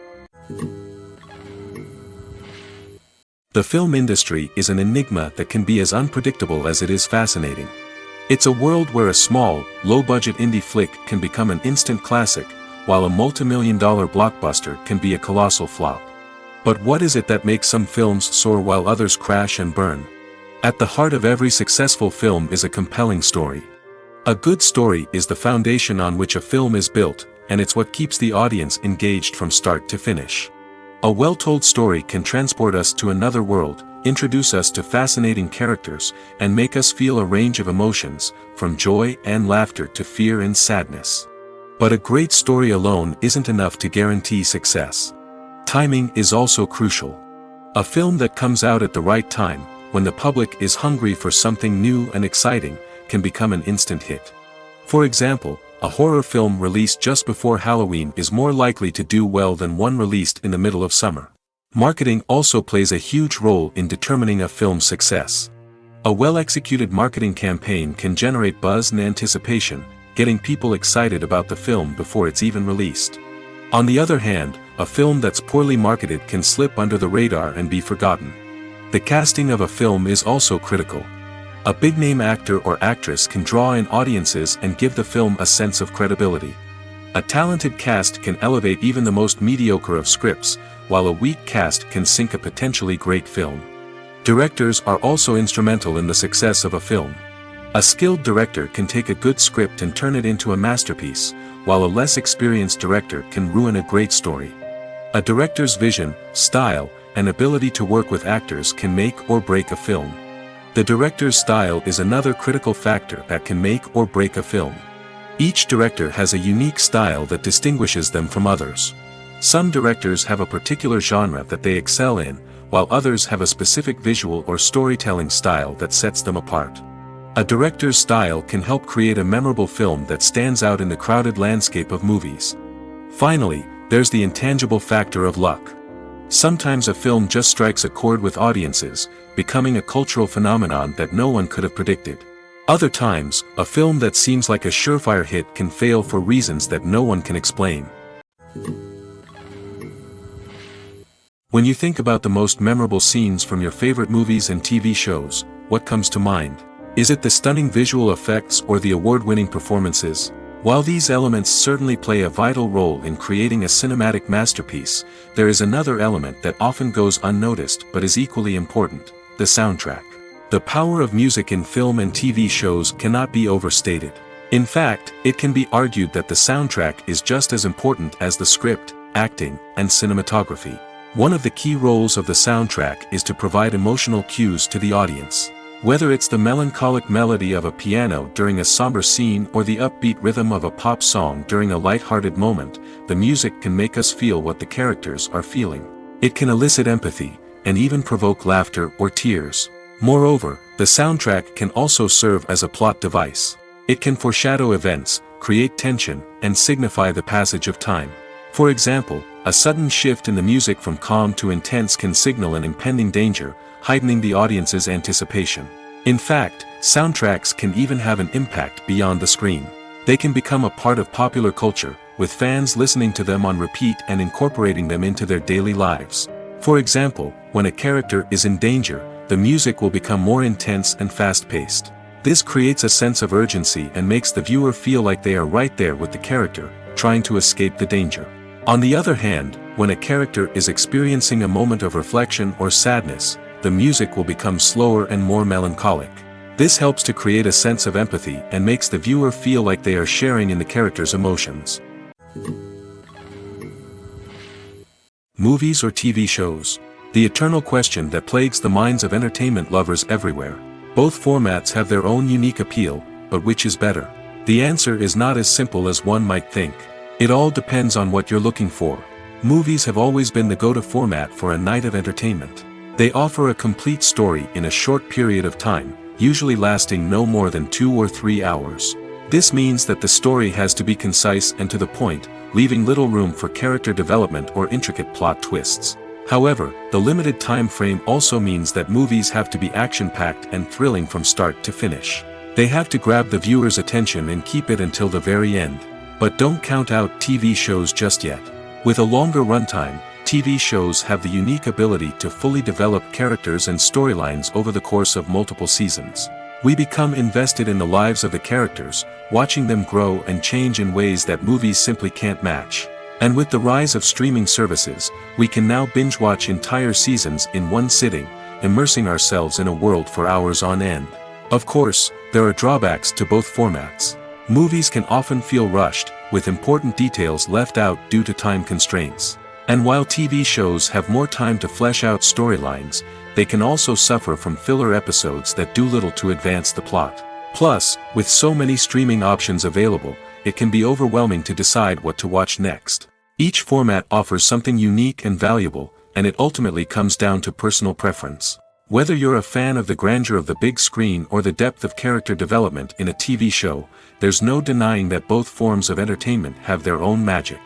The film industry is an enigma that can be as unpredictable as it is fascinating. It's a world where a small, low-budget indie flick can become an instant classic, while a multi-million-dollar blockbuster can be a colossal flop. But what is it that makes some films soar while others crash and burn? At the heart of every successful film is a compelling story. A good story is the foundation on which a film is built, and it's what keeps the audience engaged from start to finish. A well-told story can transport us to another world, introduce us to fascinating characters, and make us feel a range of emotions, from joy and laughter to fear and sadness. But a great story alone isn't enough to guarantee success. Timing is also crucial. A film that comes out at the right time, when the public is hungry for something new and exciting, can become an instant hit. For example, a horror film released just before Halloween is more likely to do well than one released in the middle of summer. Marketing also plays a huge role in determining a film's success. A well-executed marketing campaign can generate buzz and anticipation, getting people excited about the film before it's even released. On the other hand, a film that's poorly marketed can slip under the radar and be forgotten. The casting of a film is also critical. A big-name actor or actress can draw in audiences and give the film a sense of credibility. A talented cast can elevate even the most mediocre of scripts, while a weak cast can sink a potentially great film. Directors are also instrumental in the success of a film. A skilled director can take a good script and turn it into a masterpiece, while a less experienced director can ruin a great story. A director's vision, style, and ability to work with actors can make or break a film. The director's style is another critical factor that can make or break a film. Each director has a unique style that distinguishes them from others. Some directors have a particular genre that they excel in, while others have a specific visual or storytelling style that sets them apart. A director's style can help create a memorable film that stands out in the crowded landscape of movies. Finally, there's the intangible factor of luck. Sometimes a film just strikes a chord with audiences, becoming a cultural phenomenon that no one could have predicted. Other times, a film that seems like a surefire hit can fail for reasons that no one can explain. When you think about the most memorable scenes from your favorite movies and TV shows, what comes to mind? Is it the stunning visual effects or the award-winning performances? While these elements certainly play a vital role in creating a cinematic masterpiece, there is another element that often goes unnoticed but is equally important: the soundtrack. The power of music in film and TV shows cannot be overstated. In fact, it can be argued that the soundtrack is just as important as the script, acting, and cinematography. One of the key roles of the soundtrack is to provide emotional cues to the audience. Whether it's the melancholic melody of a piano during a somber scene or the upbeat rhythm of a pop song during a light-hearted moment, the music can make us feel what the characters are feeling. It can elicit empathy, and even provoke laughter or tears. Moreover, the soundtrack can also serve as a plot device. It can foreshadow events, create tension, and signify the passage of time. For example, a sudden shift in the music from calm to intense can signal an impending danger, heightening the audience's anticipation. In fact, soundtracks can even have an impact beyond the screen. They can become a part of popular culture, with fans listening to them on repeat and incorporating them into their daily lives. For example, when a character is in danger, the music will become more intense and fast-paced. This creates a sense of urgency and makes the viewer feel like they are right there with the character, trying to escape the danger. On the other hand, when a character is experiencing a moment of reflection or sadness, the music will become slower and more melancholic. This helps to create a sense of empathy and makes the viewer feel like they are sharing in the character's emotions. Movies or TV shows? The eternal question that plagues the minds of entertainment lovers everywhere. Both formats have their own unique appeal, but which is better? The answer is not as simple as one might think. It all depends on what you're looking for. Movies have always been the go-to format for a night of entertainment. They offer a complete story in a short period of time, usually lasting no more than 2 or 3 hours. This means that the story has to be concise and to the point, leaving little room for character development or intricate plot twists. However, the limited time frame also means that movies have to be action-packed and thrilling from start to finish. They have to grab the viewer's attention and keep it until the very end. But don't count out TV shows just yet. With a longer runtime, TV shows have the unique ability to fully develop characters and storylines over the course of multiple seasons. We become invested in the lives of the characters, watching them grow and change in ways that movies simply can't match. And with the rise of streaming services, we can now binge-watch entire seasons in one sitting, immersing ourselves in a world for hours on end. Of course, there are drawbacks to both formats. Movies can often feel rushed, with important details left out due to time constraints. And while TV shows have more time to flesh out storylines, they can also suffer from filler episodes that do little to advance the plot. Plus, with so many streaming options available, it can be overwhelming to decide what to watch next. Each format offers something unique and valuable, and it ultimately comes down to personal preference. Whether you're a fan of the grandeur of the big screen or the depth of character development in a TV show, there's no denying that both forms of entertainment have their own magic.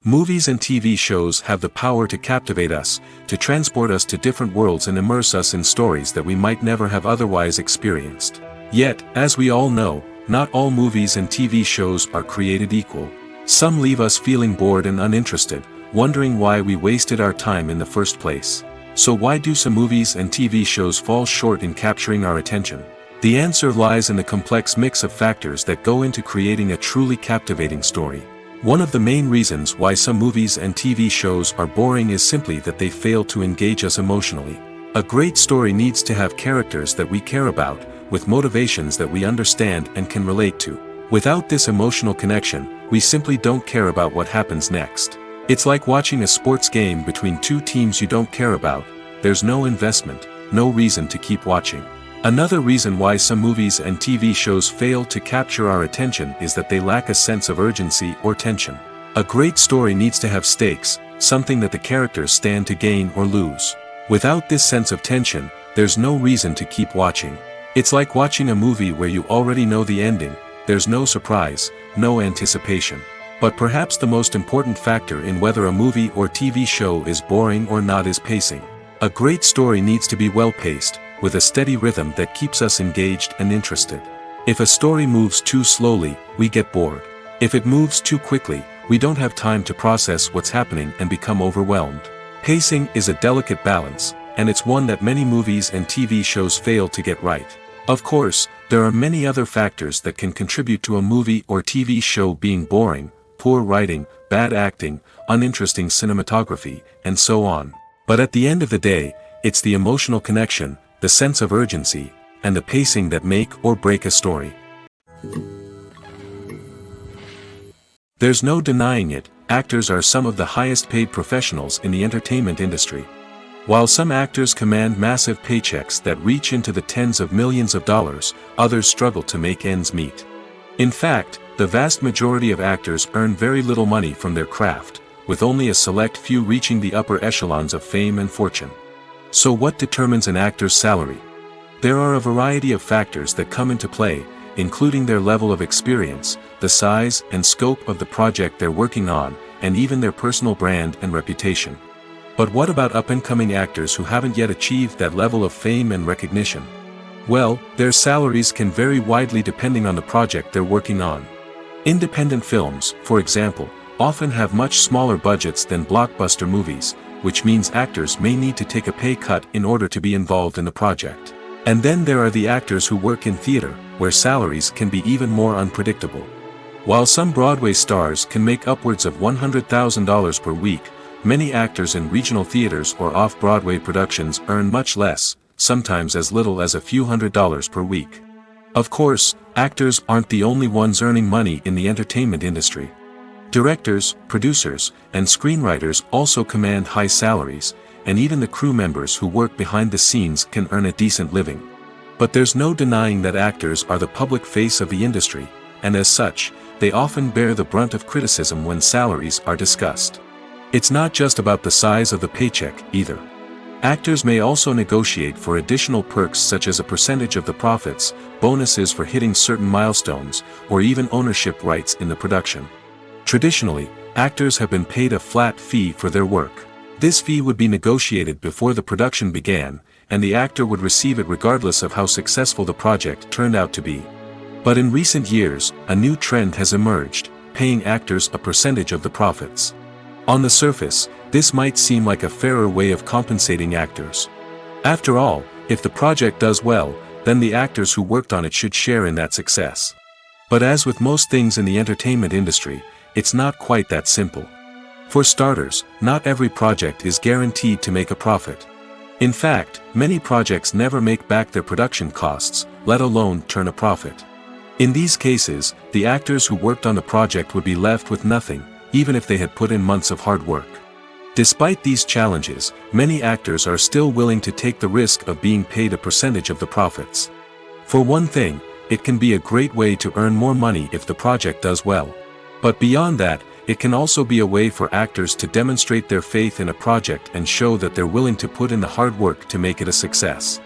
Movies and TV shows have the power to captivate us, to transport us to different worlds and immerse us in stories that we might never have otherwise experienced. Yet, as we all know, not all movies and TV shows are created equal. Some leave us feeling bored and uninterested, wondering why we wasted our time in the first place. So why do some movies and TV shows fall short in capturing our attention? The answer lies in the complex mix of factors that go into creating a truly captivating story. One of the main reasons why some movies and TV shows are boring is simply that they fail to engage us emotionally. A great story needs to have characters that we care about, with motivations that we understand and can relate to. Without this emotional connection, we simply don't care about what happens next. It's like watching a sports game between two teams you don't care about. There's no investment, no reason to keep watching. Another reason why some movies and TV shows fail to capture our attention is that they lack a sense of urgency or tension. A great story needs to have stakes, something that the characters stand to gain or lose. Without this sense of tension, there's no reason to keep watching. It's like watching a movie where you already know the ending. There's no surprise, no anticipation. But perhaps the most important factor in whether a movie or TV show is boring or not is pacing. A great story needs to be well-paced, with a steady rhythm that keeps us engaged and interested. If a story moves too slowly, we get bored. If it moves too quickly, we don't have time to process what's happening and become overwhelmed. Pacing is a delicate balance, and it's one that many movies and TV shows fail to get right. Of course, there are many other factors that can contribute to a movie or TV show being boring: poor writing, bad acting, uninteresting cinematography, and so on. But at the end of the day, it's the emotional connection, the sense of urgency, and the pacing that make or break a story. There's no denying it, actors are some of the highest paid professionals in the entertainment industry. While some actors command massive paychecks that reach into the tens of millions of dollars, others struggle to make ends meet. In fact, the vast majority of actors earn very little money from their craft, with only a select few reaching the upper echelons of fame and fortune. So what determines an actor's salary? There are a variety of factors that come into play, including their level of experience, the size and scope of the project they're working on, and even their personal brand and reputation. But what about up-and-coming actors who haven't yet achieved that level of fame and recognition? Well, their salaries can vary widely depending on the project they're working on. Independent films, for example, often have much smaller budgets than blockbuster movies, which means actors may need to take a pay cut in order to be involved in the project. And then there are the actors who work in theater, where salaries can be even more unpredictable. While some Broadway stars can make upwards of $100,000 per week, many actors in regional theaters or off-Broadway productions earn much less, sometimes as little as a few $100s per week. Of course, actors aren't the only ones earning money in the entertainment industry. Directors, producers, and screenwriters also command high salaries, and even the crew members who work behind the scenes can earn a decent living. But there's no denying that actors are the public face of the industry, and as such, they often bear the brunt of criticism when salaries are discussed. It's not just about the size of the paycheck, either. Actors may also negotiate for additional perks such as a percentage of the profits, bonuses for hitting certain milestones, or even ownership rights in the production. Traditionally, actors have been paid a flat fee for their work. This fee would be negotiated before the production began, and the actor would receive it regardless of how successful the project turned out to be. But in recent years, a new trend has emerged, paying actors a percentage of the profits. On the surface, this might seem like a fairer way of compensating actors. After all, if the project does well, then the actors who worked on it should share in that success. But as with most things in the entertainment industry, it's not quite that simple. For starters, not every project is guaranteed to make a profit. In fact, many projects never make back their production costs, let alone turn a profit. In these cases, the actors who worked on the project would be left with nothing, even if they had put in months of hard work. Despite these challenges, many actors are still willing to take the risk of being paid a percentage of the profits. For one thing, it can be a great way to earn more money if the project does well. But beyond that, it can also be a way for actors to demonstrate their faith in a project and show that they're willing to put in the hard work to make it a success.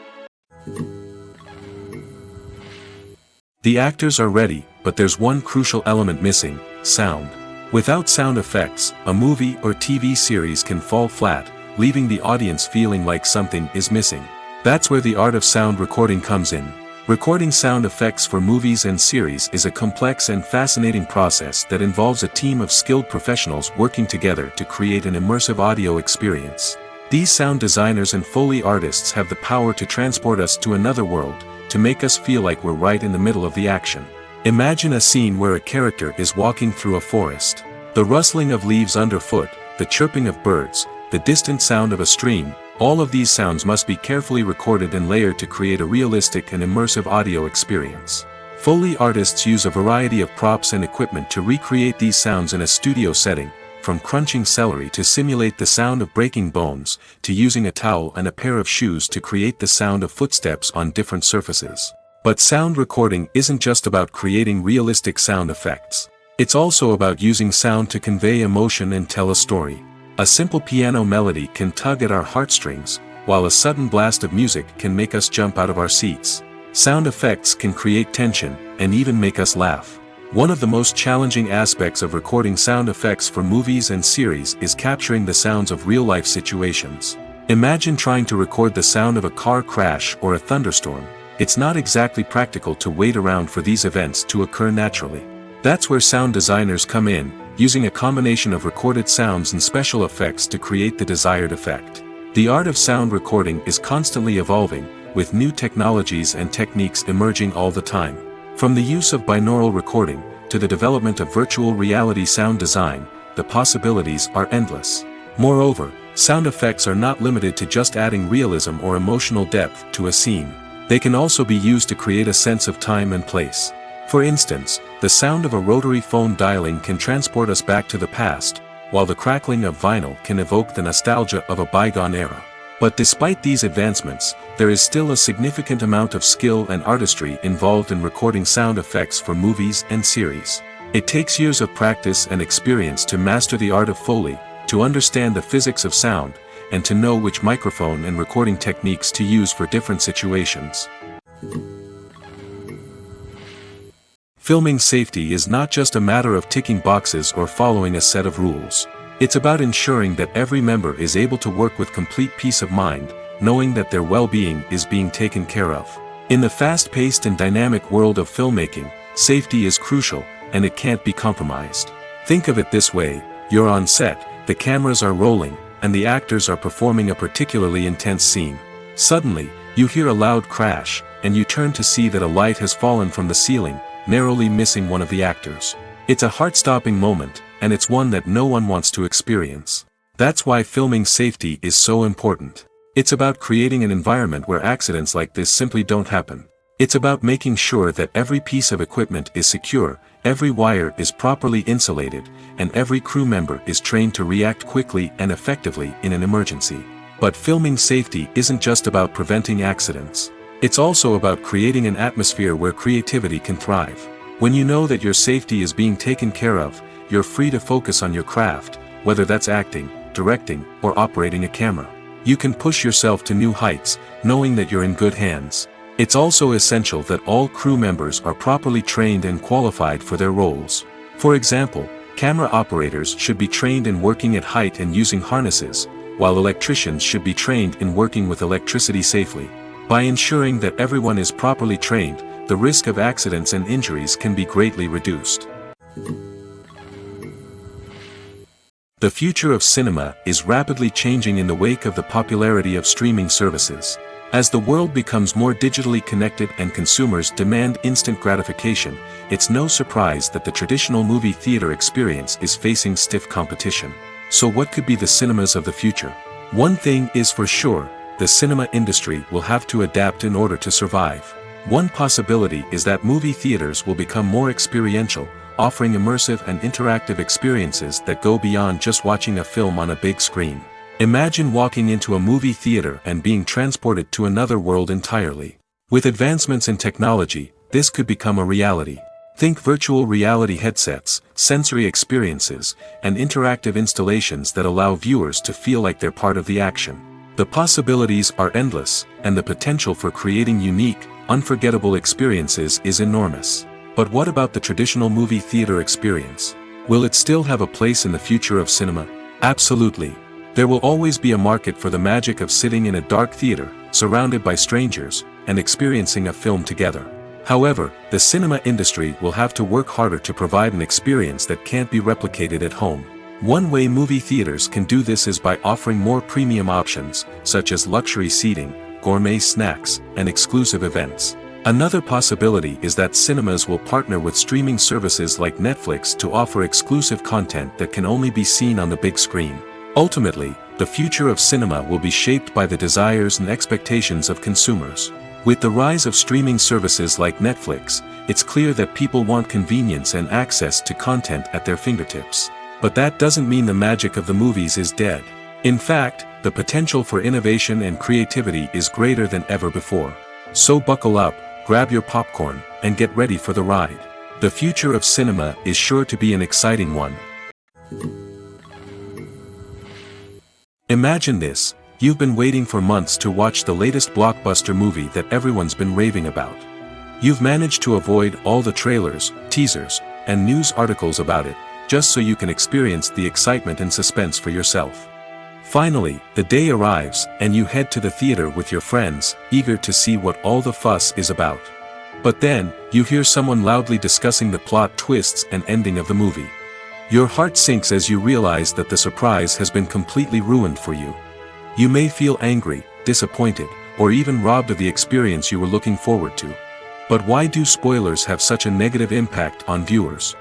The actors are ready, but there's one crucial element missing: sound. Without sound effects, a movie or TV series can fall flat, leaving the audience feeling like something is missing. That's where the art of sound recording comes in. Recording sound effects for movies and series is a complex and fascinating process that involves a team of skilled professionals working together to create an immersive audio experience. These sound designers and Foley artists have the power to transport us to another world, to make us feel like we're right in the middle of the action. Imagine a scene where a character is walking through a forest. The rustling of leaves underfoot, the chirping of birds, the distant sound of a stream, all of these sounds must be carefully recorded and layered to create a realistic and immersive audio experience. Foley artists use a variety of props and equipment to recreate these sounds in a studio setting, from crunching celery to simulate the sound of breaking bones, to using a towel and a pair of shoes to create the sound of footsteps on different surfaces. But sound recording isn't just about creating realistic sound effects. It's also about using sound to convey emotion and tell a story. A simple piano melody can tug at our heartstrings, while a sudden blast of music can make us jump out of our seats. Sound effects can create tension, and even make us laugh. One of the most challenging aspects of recording sound effects for movies and series is capturing the sounds of real-life situations. Imagine trying to record the sound of a car crash or a thunderstorm. It's not exactly practical to wait around for these events to occur naturally. That's where sound designers come in, using a combination of recorded sounds and special effects to create the desired effect. The art of sound recording is constantly evolving, with new technologies and techniques emerging all the time. From the use of binaural recording, to the development of virtual reality sound design, the possibilities are endless. Moreover, sound effects are not limited to just adding realism or emotional depth to a scene. They can also be used to create a sense of time and place. For instance, the sound of a rotary phone dialing can transport us back to the past, while the crackling of vinyl can evoke the nostalgia of a bygone era. But despite these advancements, there is still a significant amount of skill and artistry involved in recording sound effects for movies and series. It takes years of practice and experience to master the art of Foley, to understand the physics of sound, and to know which microphone and recording techniques to use for different situations. Filming safety is not just a matter of ticking boxes or following a set of rules. It's about ensuring that every member is able to work with complete peace of mind, knowing that their well-being is being taken care of. In the fast-paced and dynamic world of filmmaking, safety is crucial, and it can't be compromised. Think of it this way: you're on set, the cameras are rolling, and the actors are performing a particularly intense scene. Suddenly, you hear a loud crash, and you turn to see that a light has fallen from the ceiling, narrowly missing one of the actors. It's a heart-stopping moment, and it's one that no one wants to experience. That's why filming safety is so important. It's about creating an environment where accidents like this simply don't happen. It's about making sure that every piece of equipment is secure, every wire is properly insulated, and every crew member is trained to react quickly and effectively in an emergency. But filming safety isn't just about preventing accidents. It's also about creating an atmosphere where creativity can thrive. When you know that your safety is being taken care of, you're free to focus on your craft, whether that's acting, directing, or operating a camera. You can push yourself to new heights, knowing that you're in good hands. It's also essential that all crew members are properly trained and qualified for their roles. For example, camera operators should be trained in working at height and using harnesses, while electricians should be trained in working with electricity safely. By ensuring that everyone is properly trained, the risk of accidents and injuries can be greatly reduced. The future of cinema is rapidly changing in the wake of the popularity of streaming services. As the world becomes more digitally connected and consumers demand instant gratification, it's no surprise that the traditional movie theater experience is facing stiff competition. So what could be the cinemas of the future? One thing is for sure, the cinema industry will have to adapt in order to survive. One possibility is that movie theaters will become more experiential, offering immersive and interactive experiences that go beyond just watching a film on a big screen. Imagine walking into a movie theater and being transported to another world entirely. With advancements in technology, this could become a reality. Think virtual reality headsets, sensory experiences, and interactive installations that allow viewers to feel like they're part of the action. The possibilities are endless, and the potential for creating unique, unforgettable experiences is enormous. But what about the traditional movie theater experience? Will it still have a place in the future of cinema? Absolutely. There will always be a market for the magic of sitting in a dark theater, surrounded by strangers, and experiencing a film together. However, the cinema industry will have to work harder to provide an experience that can't be replicated at home. One way movie theaters can do this is by offering more premium options, such as luxury seating, gourmet snacks, and exclusive events. Another possibility is that cinemas will partner with streaming services like Netflix to offer exclusive content that can only be seen on the big screen. Ultimately, the future of cinema will be shaped by the desires and expectations of consumers. With the rise of streaming services like Netflix, it's clear that people want convenience and access to content at their fingertips. But that doesn't mean the magic of the movies is dead. In fact, the potential for innovation and creativity is greater than ever before. So buckle up, grab your popcorn, and get ready for the ride. The future of cinema is sure to be an exciting one. Imagine this. You've been waiting for months to watch the latest blockbuster movie that everyone's been raving about. You've managed to avoid all the trailers, teasers, and news articles about it, just so you can experience the excitement and suspense for yourself. Finally, the day arrives, and you head to the theater with your friends, eager to see what all the fuss is about. But then, you hear someone loudly discussing the plot twists and ending of the movie. Your heart sinks as you realize that the surprise has been completely ruined for you. You may feel angry, disappointed, or even robbed of the experience you were looking forward to. But why do spoilers have such a negative impact on viewers?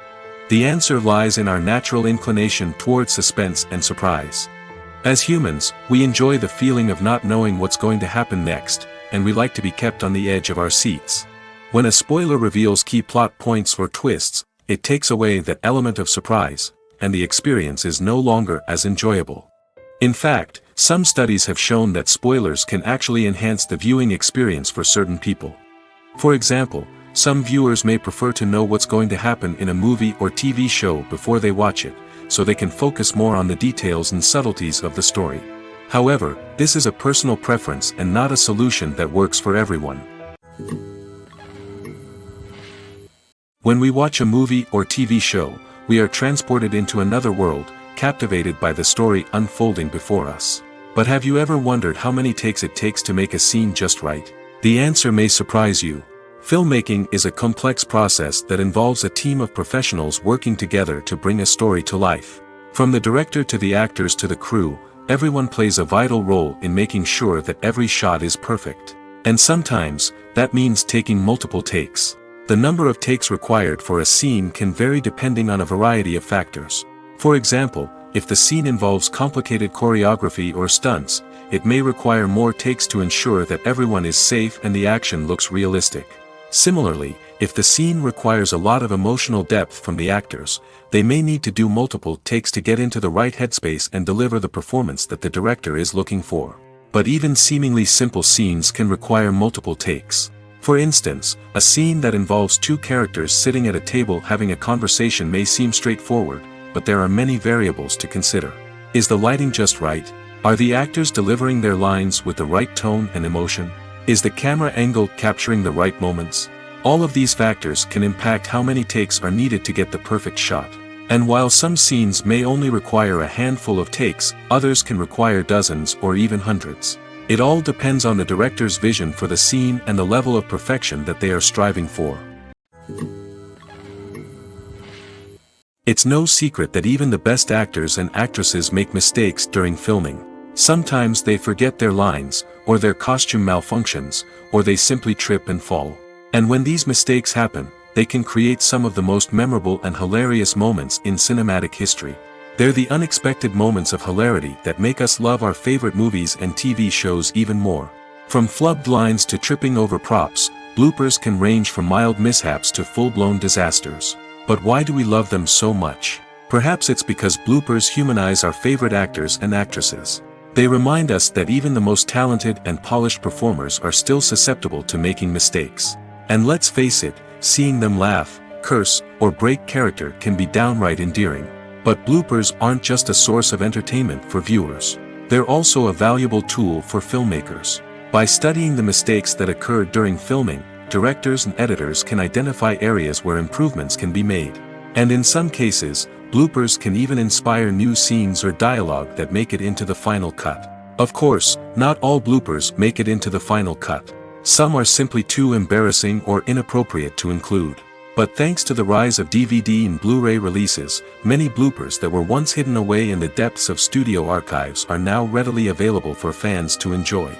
The answer lies in our natural inclination toward suspense and surprise. As humans, we enjoy the feeling of not knowing what's going to happen next, and we like to be kept on the edge of our seats. When a spoiler reveals key plot points or twists, it takes away that element of surprise, and the experience is no longer as enjoyable. In fact, some studies have shown that spoilers can actually enhance the viewing experience for certain people. For example, some viewers may prefer to know what's going to happen in a movie or TV show before they watch it, so they can focus more on the details and subtleties of the story. However, this is a personal preference and not a solution that works for everyone. When we watch a movie or TV show, we are transported into another world, captivated by the story unfolding before us. But have you ever wondered how many takes it takes to make a scene just right? The answer may surprise you. Filmmaking is a complex process that involves a team of professionals working together to bring a story to life. From the director to the actors to the crew, everyone plays a vital role in making sure that every shot is perfect. And sometimes, that means taking multiple takes. The number of takes required for a scene can vary depending on a variety of factors. For example, if the scene involves complicated choreography or stunts, it may require more takes to ensure that everyone is safe and the action looks realistic. Similarly, if the scene requires a lot of emotional depth from the actors, they may need to do multiple takes to get into the right headspace and deliver the performance that the director is looking for. But even seemingly simple scenes can require multiple takes. For instance, a scene that involves two characters sitting at a table having a conversation may seem straightforward, but there are many variables to consider. Is the lighting just right? Are the actors delivering their lines with the right tone and emotion? Is the camera angle capturing the right moments? All of these factors can impact how many takes are needed to get the perfect shot. And while some scenes may only require a handful of takes, others can require dozens or even hundreds. It all depends on the director's vision for the scene and the level of perfection that they are striving for. It's no secret that even the best actors and actresses make mistakes during filming. Sometimes they forget their lines, or their costume malfunctions, or they simply trip and fall. And when these mistakes happen, they can create some of the most memorable and hilarious moments in cinematic history. They're the unexpected moments of hilarity that make us love our favorite movies and TV shows even more. From flubbed lines to tripping over props, bloopers can range from mild mishaps to full-blown disasters. But why do we love them so much? Perhaps it's because bloopers humanize our favorite actors and actresses. They remind us that even the most talented and polished performers are still susceptible to making mistakes. And let's face it, seeing them laugh, curse, or break character can be downright endearing. But bloopers aren't just a source of entertainment for viewers. They're also a valuable tool for filmmakers. By studying the mistakes that occurred during filming, directors and editors can identify areas where improvements can be made. And in some cases, bloopers can even inspire new scenes or dialogue that make it into the final cut. Of course, not all bloopers make it into the final cut. Some are simply too embarrassing or inappropriate to include. But thanks to the rise of DVD and Blu-ray releases, many bloopers that were once hidden away in the depths of studio archives are now readily available for fans to enjoy.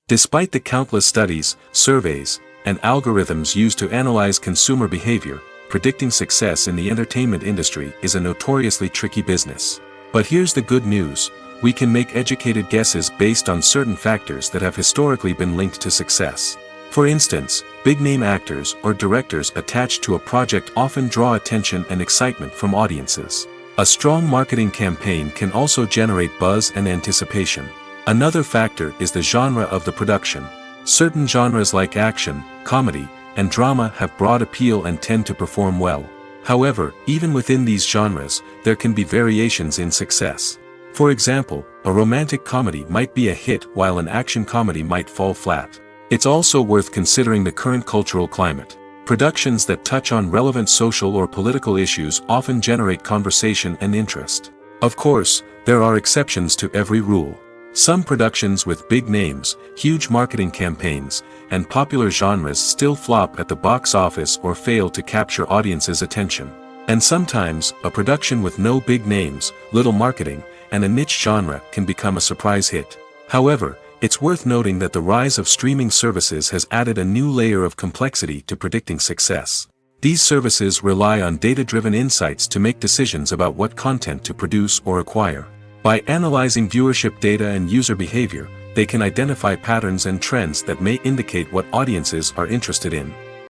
Despite the countless studies, surveys, and algorithms used to analyze consumer behavior, predicting success in the entertainment industry is a notoriously tricky business. But here's the good news: we can make educated guesses based on certain factors that have historically been linked to success. For instance, big-name actors or directors attached to a project often draw attention and excitement from audiences. A strong marketing campaign can also generate buzz and anticipation. Another factor is the genre of the production. Certain genres like action, comedy, and drama have broad appeal and tend to perform well. However, even within these genres, there can be variations in success. For example, a romantic comedy might be a hit while an action comedy might fall flat. It's also worth considering the current cultural climate. Productions that touch on relevant social or political issues often generate conversation and interest. Of course, there are exceptions to every rule. Some productions with big names, huge marketing campaigns, and popular genres still flop at the box office or fail to capture audiences' attention. And sometimes, a production with no big names, little marketing, and a niche genre can become a surprise hit. However, it's worth noting that the rise of streaming services has added a new layer of complexity to predicting success. These services rely on data-driven insights to make decisions about what content to produce or acquire. By analyzing viewership data and user behavior, they can identify patterns and trends that may indicate what audiences are interested in.